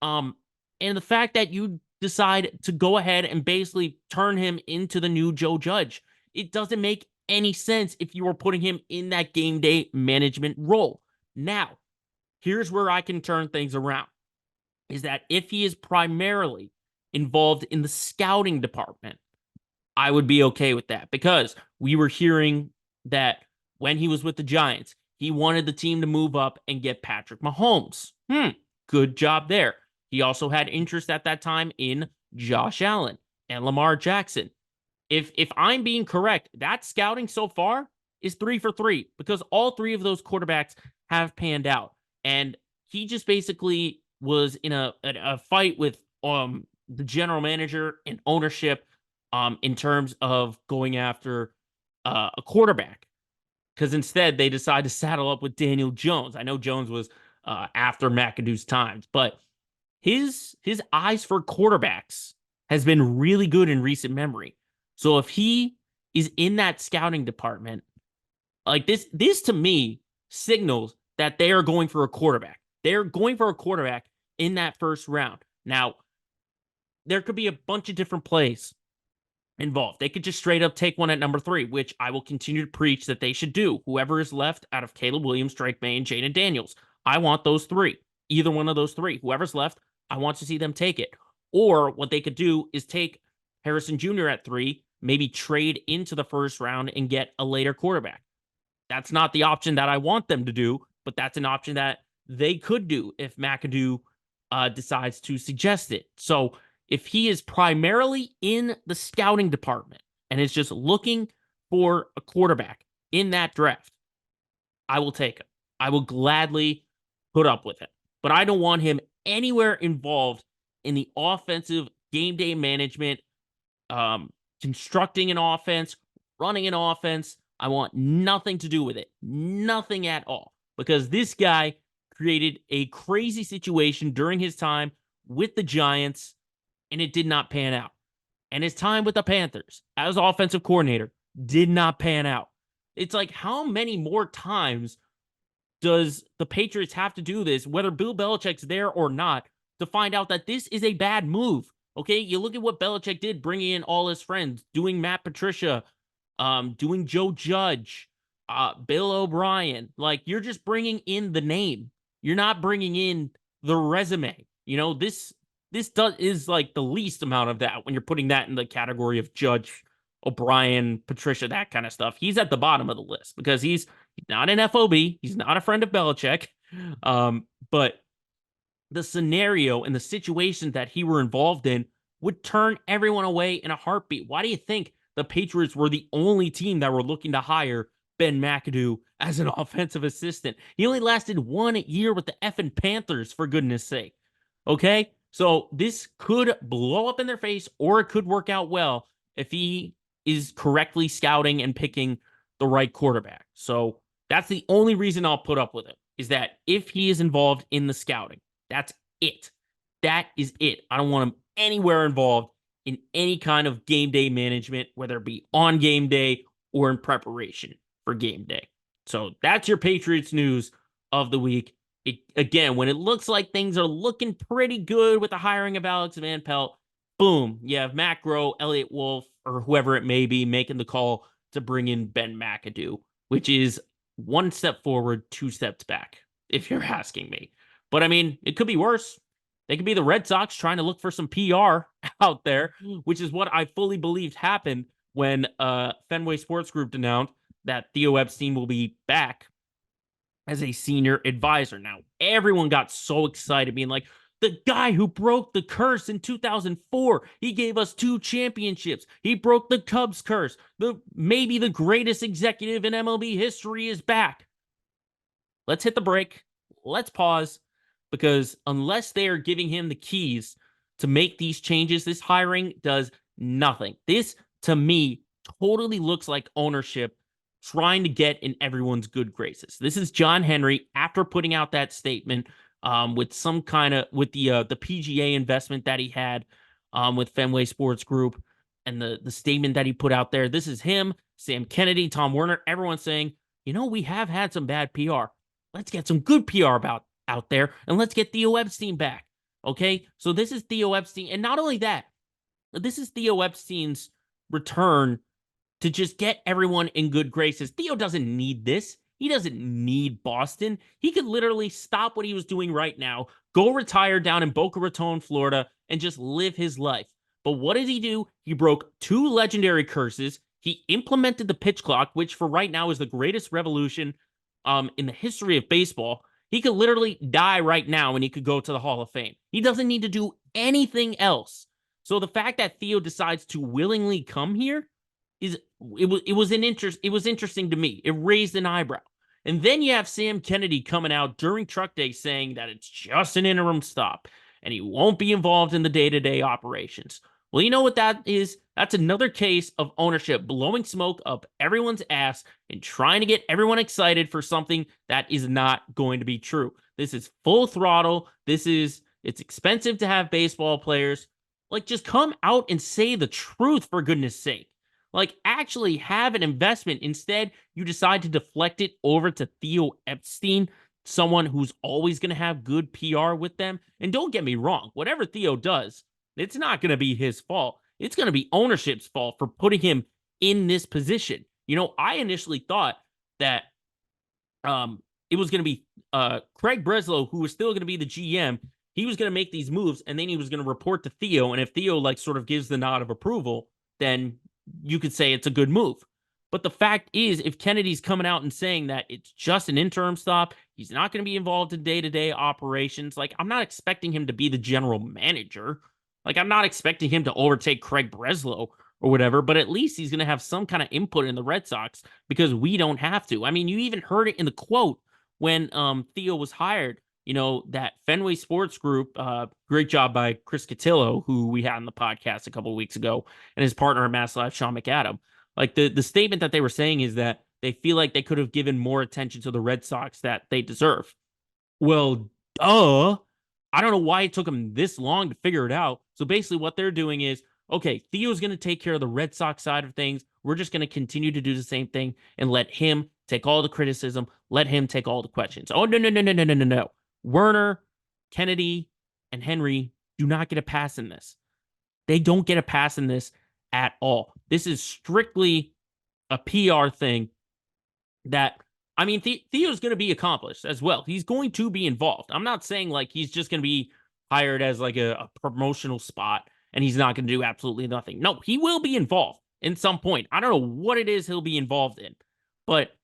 S1: And the fact that you decide to go ahead and basically turn him into the new Joe Judge, it doesn't make any sense if you were putting him in that game day management role. Now, here's where I can turn things around, is that if he is primarily involved in the scouting department, I would be okay with that, because we were hearing that when he was with the Giants, he wanted the team to move up and get Patrick Mahomes. Good job there. He also had interest at that time in Josh Allen and Lamar Jackson. If I'm being correct, that scouting so far is 3 for 3, because all three of those quarterbacks have panned out. And he just basically was in a fight with the general manager and ownership in terms of going after a quarterback, because instead they decided to saddle up with Daniel Jones. I know Jones was after McAdoo's times, but his eyes for quarterbacks has been really good in recent memory. So if he is in that scouting department, like this to me signals that they are going for a quarterback. They're going for a quarterback in that first round. Now, there could be a bunch of different plays involved. They could just straight up take one at number 3, which I will continue to preach that they should do. Whoever is left out of Caleb Williams, Drake May, and Jaden Daniels, I want those 3. Either one of those 3. Whoever's left, I want to see them take it. Or what they could do is take Harrison Jr. at 3, maybe trade into the first round and get a later quarterback. That's not the option that I want them to do, but that's an option that they could do if McAdoo decides to suggest it. So if he is primarily in the scouting department and is just looking for a quarterback in that draft, I will take him. I will gladly put up with it. But I don't want him anywhere involved in the offensive game day management, constructing an offense, running an offense. I want nothing to do with it. Nothing at all. Because this guy created a crazy situation during his time with the Giants, and it did not pan out. And his time with the Panthers as offensive coordinator did not pan out. It's like, how many more times does the Patriots have to do this, whether Bill Belichick's there or not, to find out that this is a bad move? Okay, you look at what Belichick did, bringing in all his friends, doing Matt Patricia, doing Joe Judge, Bill O'Brien. Like, you're just bringing in the name. You're not bringing in the resume. You know, this is like the least amount of that when you're putting that in the category of Judge, O'Brien, Patricia, that kind of stuff. He's at the bottom of the list because he's not an FOB. He's not a friend of Belichick. But the scenario and the situation that he were involved in would turn everyone away in a heartbeat. Why do you think the Patriots were the only team that were looking to hire Ben McAdoo as an offensive assistant? He only lasted 1 year with the effing Panthers, for goodness sake. Okay? So this could blow up in their face, or it could work out well if he is correctly scouting and picking the right quarterback. So that's the only reason I'll put up with it, is that if he is involved in the scouting, that's it. That is it. I don't want him anywhere involved in any kind of game day management, whether it be on game day or in preparation for game day. So that's your Patriots news of the week. Again, when it looks like things are looking pretty good with the hiring of Alex Van Pelt, boom, you have Matt Groh, Elliott Wolf, or whoever it may be making the call to bring in Ben McAdoo, which is 1 step forward, 2 steps back, if you're asking me. But I mean, it could be worse. They could be the Red Sox trying to look for some PR out there, which is what I fully believed happened when Fenway Sports Group announced that Theo Epstein will be back as a senior advisor. Now, everyone got so excited, being like, The guy who broke the curse in 2004. He gave us 2 championships. He broke the Cubs curse. Maybe the greatest executive in MLB history is back. Let's hit the break. Let's pause, because unless they are giving him the keys to make these changes, this hiring does nothing. This, to me, totally looks like ownership trying to get in everyone's good graces. This is John Henry after putting out that statement with some kind of with the PGA investment that he had with Fenway Sports Group, and the statement that he put out there. This is him, Sam Kennedy, Tom Werner, everyone saying, we have had some bad PR. Let's get some good PR out there, and let's get Theo Epstein back. Okay, so this is Theo Epstein, and not only that, this is Theo Epstein's return to just get everyone in good graces. Theo doesn't need this. He doesn't need Boston. He could literally stop what he was doing right now, go retire down in Boca Raton, Florida, and just live his life. But what did he do? He broke 2 legendary curses. He implemented the pitch clock, which for right now is the greatest revolution in the history of baseball. He could literally die right now and he could go to the Hall of Fame. He doesn't need to do anything else. So the fact that Theo decides to willingly come here was interesting to me. It raised an eyebrow. And then you have Sam Kennedy coming out during Truck Day saying that it's just an interim stop and he won't be involved in the day-to-day operations. Well, you know what that is? That's another case of ownership blowing smoke up everyone's ass and trying to get everyone excited for something that is not going to be true. This is full throttle. It's expensive to have baseball players. Like, just come out and say the truth, for goodness sake. Like, actually have an investment. Instead, you decide to deflect it over to Theo Epstein, someone who's always going to have good PR with them. And don't get me wrong, whatever Theo does, it's not going to be his fault. It's going to be ownership's fault for putting him in this position. I initially thought that it was going to be Craig Breslow, who was still going to be the GM. He was going to make these moves, and then he was going to report to Theo. And if Theo sort of gives the nod of approval, then you could say it's a good move. But the fact is, if Kennedy's coming out and saying that it's just an interim stop, he's not going to be involved in day-to-day operations. I'm not expecting him to be the general manager. I'm not expecting him to overtake Craig Breslow or whatever, but at least he's going to have some kind of input in the Red Sox, because we don't have to. I mean, you even heard it in the quote when Theo was hired, that Fenway Sports Group, great job by Chris Cotillo, who we had on the podcast a couple of weeks ago, and his partner at Mass Live, Sean McAdam. The statement that they were saying is that they feel like they could have given more attention to the Red Sox that they deserve. Well, duh. I don't know why it took them this long to figure it out. So basically what they're doing is, okay, Theo's going to take care of the Red Sox side of things. We're just going to continue to do the same thing and let him take all the criticism. Let him take all the questions. Oh, no. Werner, Kennedy, and Henry do not get a pass in this. They don't get a pass in this at all. This is strictly a PR thing that, I mean, Theo's going to be accomplished as well. He's going to be involved. I'm not saying he's just going to be hired as a promotional spot and he's not going to do absolutely nothing. No, he will be involved in some point. I don't know what it is he'll be involved in, but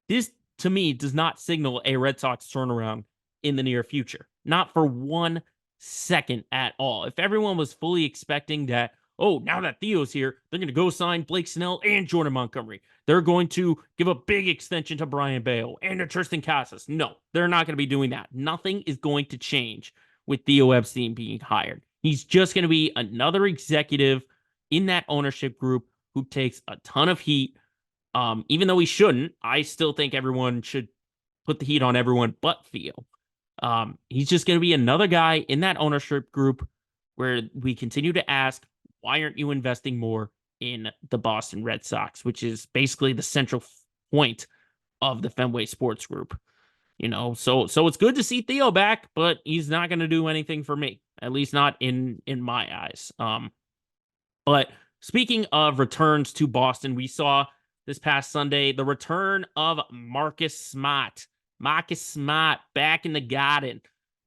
S1: this, to me, does not signal a Red Sox turnaround in the near future. Not for 1 second at all. If everyone was fully expecting that, oh, now that Theo's here, they're going to go sign Blake Snell and Jordan Montgomery. They're going to give a big extension to Brian Bale and to Tristan Casas. No, they're not going to be doing that. Nothing is going to change with Theo Epstein being hired. He's just going to be another executive in that ownership group who takes a ton of heat. Even though he shouldn't, I still think everyone should put the heat on everyone but Theo. He's just going to be another guy in that ownership group where we continue to ask, why aren't you investing more in the Boston Red Sox, which is basically the central point of the Fenway Sports Group? So it's good to see Theo back, but he's not going to do anything for me, at least not in my eyes. But speaking of returns to Boston, we saw this past Sunday the return of Marcus Smart. Marcus Smart back in the Garden.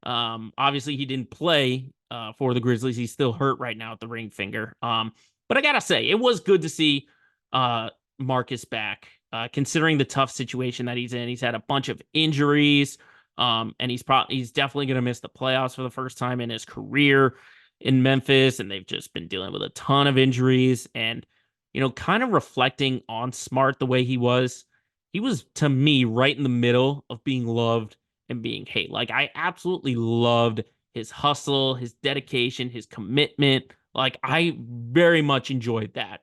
S1: Obviously, he didn't play for the Grizzlies. He's still hurt right now at the ring finger. But I gotta say, it was good to see Marcus back, considering the tough situation that he's in. He's had a bunch of injuries. And he's definitely going to miss the playoffs for the first time in his career in Memphis. And they've just been dealing with a ton of injuries. And, kind of reflecting on Smart the way he was to me right in the middle of being loved and being hated. Like, I absolutely loved his hustle, his dedication, his commitment. Like, I very much enjoyed that,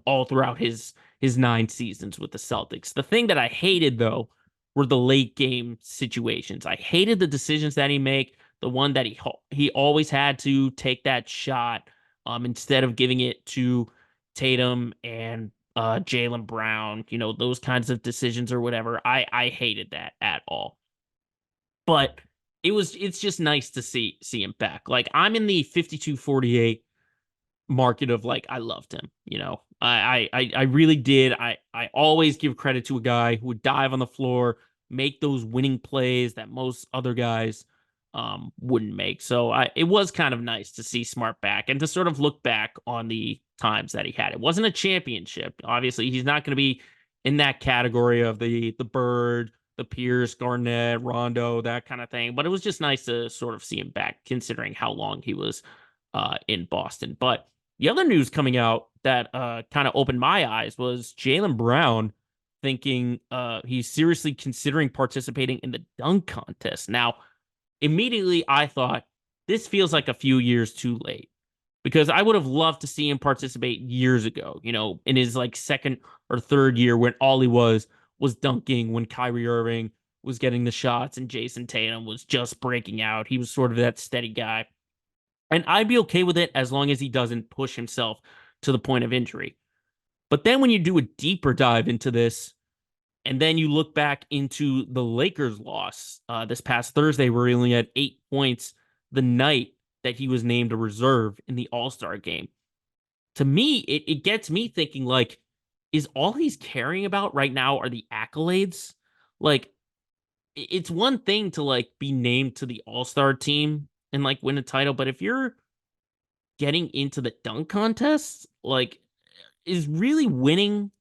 S1: all throughout his 9 seasons with the Celtics. The thing that I hated, though, were the late game situations. I hated the decisions that he make. The one that he always had to take that shot, instead of giving it to Tatum and Jaylen Brown, those kinds of decisions or whatever. I hated that at all. But it's just nice to see him back. Like, I'm in the 52-48 market of, like, I loved him. I really did. I always give credit to a guy who would dive on the floor, make those winning plays that most other guys wouldn't make. So it was kind of nice to see Smart back and to sort of look back on the times that he had. It wasn't a championship. Obviously, he's not going to be in that category of the Bird, the Pierce, Garnett, Rondo, that kind of thing. But it was just nice to sort of see him back, considering how long he was in Boston. But the other news coming out that kind of opened my eyes was Jaylen Brown thinking he's seriously considering participating in the dunk contest. Now, immediately I thought, this feels like a few years too late, because I would have loved to see him participate years ago, in his like second or third year, when all he was dunking, when Kyrie Irving was getting the shots and Jason Tatum was just breaking out. He was sort of that steady guy. And I'd be okay with it as long as he doesn't push himself to the point of injury. But then when you do a deeper dive into this, and then you look back into the Lakers' loss this past Thursday, where he only had 8 points the night that he was named a reserve in the All-Star game. To me, it gets me thinking, like, is all he's caring about right now are the accolades? Like, it's one thing to, like, be named to the All-Star team and, like, win a title, but if you're getting into the dunk contest, like, is really winning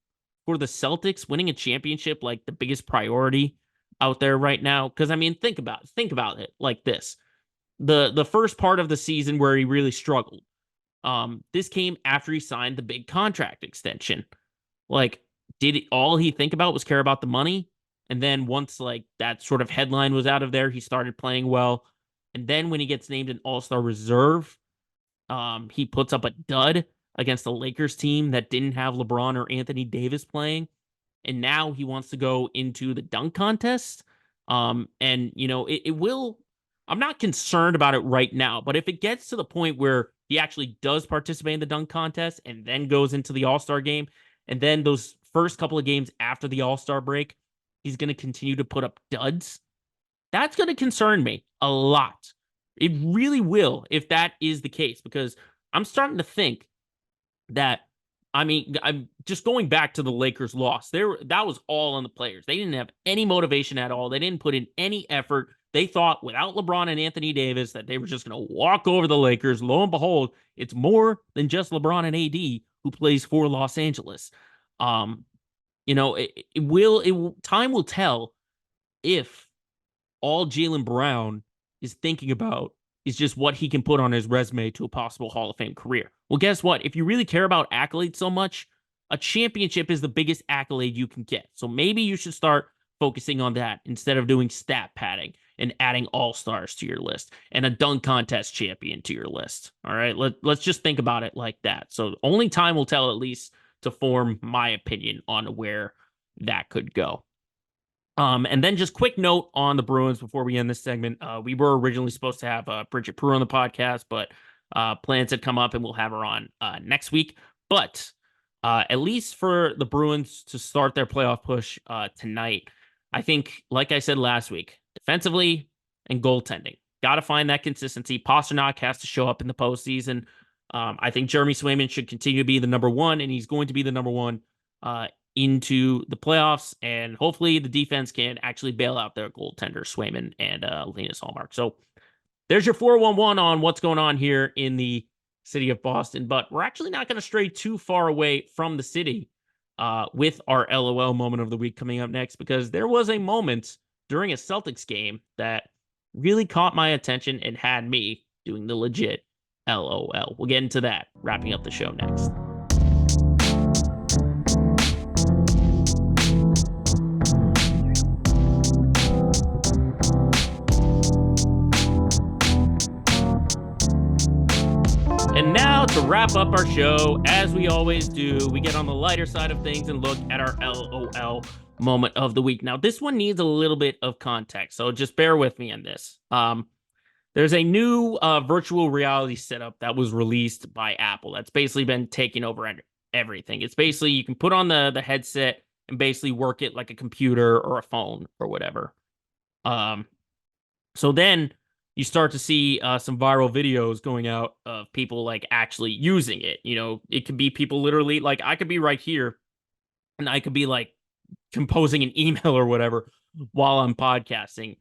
S1: for the Celtics, winning a championship, like, the biggest priority out there right now? Because, I mean, think about it like this: the first part of the season where he really struggled, this came after he signed the big contract extension. Like, all he think about was care about the money? And then once, like, that sort of headline was out of there, he started playing well. And then when he gets named an All-Star reserve, he puts up a dud against the Lakers team that didn't have LeBron or Anthony Davis playing. And now he wants to go into the dunk contest. And it will. I'm not concerned about it right now, but if it gets to the point where he actually does participate in the dunk contest and then goes into the All-Star game, and then those first couple of games after the All-Star break, he's going to continue to put up duds, that's going to concern me a lot. It really will, if that is the case, because I'm starting to think that, I mean, I'm just going back to the Lakers loss. That was all on the players. They didn't have any motivation at all. They didn't put in any effort. They thought without LeBron and Anthony Davis that they were just going to walk over the Lakers. Lo and behold, it's more than just LeBron and AD who plays for Los Angeles. Time will tell if all Jaylen Brown is thinking about is just what he can put on his resume to a possible Hall of Fame career. Well, guess what? If you really care about accolades so much, a championship is the biggest accolade you can get. So maybe you should start focusing on that instead of doing stat padding and adding all-stars to your list and a dunk contest champion to your list. All right, let's just think about it like that. So only time will tell, at least to form my opinion on where that could go. And then just quick note on the Bruins before we end this segment. We were originally supposed to have Bridget Prue on the podcast, but plans had come up and we'll have her on next week. But at least for the Bruins to start their playoff push tonight, I think, like I said last week, defensively and goaltending, got to find that consistency. Pasternak has to show up in the postseason. I think Jeremy Swayman should continue to be the number one, and he's going to be the number one into the playoffs, and hopefully the defense can actually bail out their goaltender, Swayman and Linus Hallmark. So there's your 411 on what's going on here in the city of Boston, but we're actually not going to stray too far away from the city with our LOL moment of the week coming up next, because there was a moment during a Celtics game that really caught my attention and had me doing the legit LOL. We'll get into that, wrapping up the show next. And now to wrap up our show, as we always do, we get on the lighter side of things and look at our LOL moment of the week. Now, this one needs a little bit of context, so just bear with me on this. There's a new virtual reality setup that was released by Apple that's basically been taking over everything. It's basically you can put on the headset and basically work it like a computer or a phone or whatever. So then you start to see some viral videos going out of people like actually using it. You know, it could be people literally like I could be right here and I could be like composing an email or whatever while I'm podcasting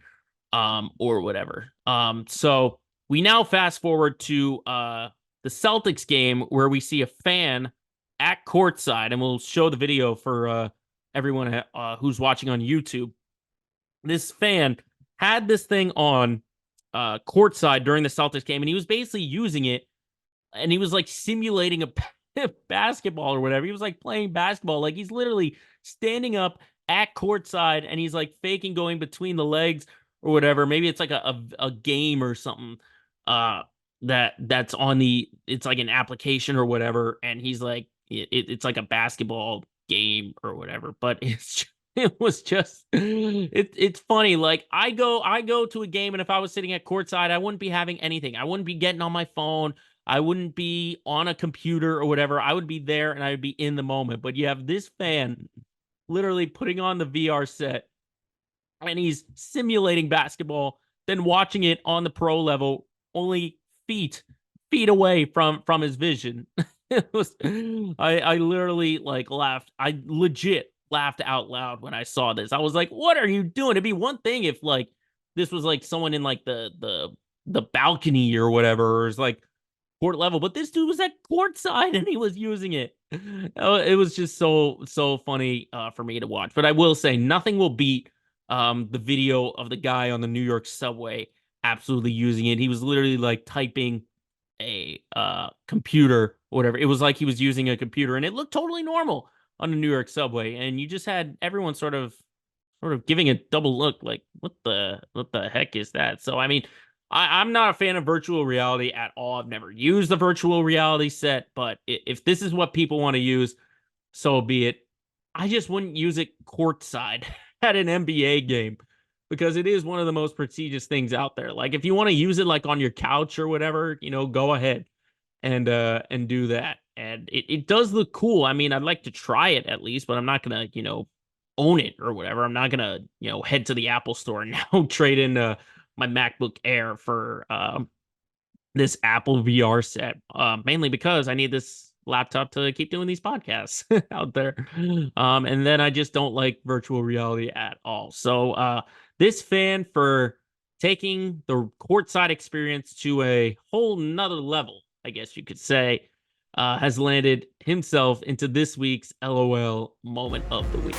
S1: or whatever. So we now fast forward to the Celtics game where we see a fan at courtside, and we'll show the video for everyone who's watching on YouTube. This fan had this thing on courtside during the Celtics game, and he was basically using it, and he was like simulating a basketball or whatever. He was like playing basketball, like he's literally standing up at courtside, and he's like faking going between the legs or whatever. Maybe it's like a game or something that's on it's like an application or whatever, and he's like it's like a basketball game or whatever. But it was just it's funny. Like I go to a game, and if I was sitting at courtside, I wouldn't be having anything. I wouldn't be getting on my phone. I wouldn't be on a computer or whatever. I would be there and I would be in the moment. But you have this fan literally putting on the VR set, and he's simulating basketball, then watching it on the pro level, only feet away from his vision. It was I literally like laughed. I legit laughed out loud when I saw this. I was like, what are you doing? It'd be one thing if like this was like someone in like the balcony or whatever, or it's like court level, but this dude was at courtside and he was using it. It was just so funny for me to watch. But I will say nothing will beat the video of the guy on the New York subway absolutely using it. He was literally like typing a computer or whatever. It was like he was using a computer, and it looked totally normal on the New York subway, and you just had everyone sort of giving a double look, like what the heck is that? So I mean, I'm not a fan of virtual reality at all. I've never used the virtual reality set, but if this is what people want to use, so be it. I just wouldn't use it courtside at an NBA game, because it is one of the most prestigious things out there. Like if you want to use it like on your couch or whatever, you know, go ahead and do that. And it does look cool. I mean, I'd like to try it at least, but I'm not gonna, you know, own it or whatever. I'm not gonna, you know, head to the Apple store and now trade in my MacBook Air for this Apple VR set. Mainly because I need this laptop to keep doing these podcasts out there. And then I just don't like virtual reality at all. So this fan, for taking the courtside experience to a whole nother level, I guess you could say, has landed himself into this week's LOL moment of the week.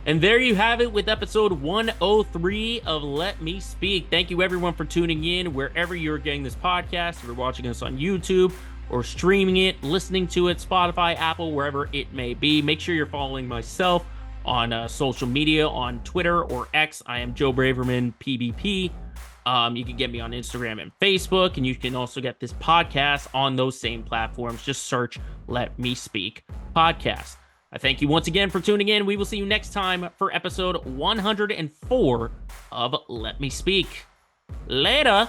S1: And there you have it with episode 103 of Let Me Speak. Thank you everyone for tuning in wherever you're getting this podcast. If you're watching us on YouTube or streaming it, listening to it, Spotify, Apple, wherever it may be. Make sure you're following myself on social media, on Twitter or X. I am Joe Braverman, PBP. You can get me on Instagram and Facebook, and you can also get this podcast on those same platforms. Just search Let Me Speak Podcast. I thank you once again for tuning in. We will see you next time for episode 104 of Let Me Speak. Later.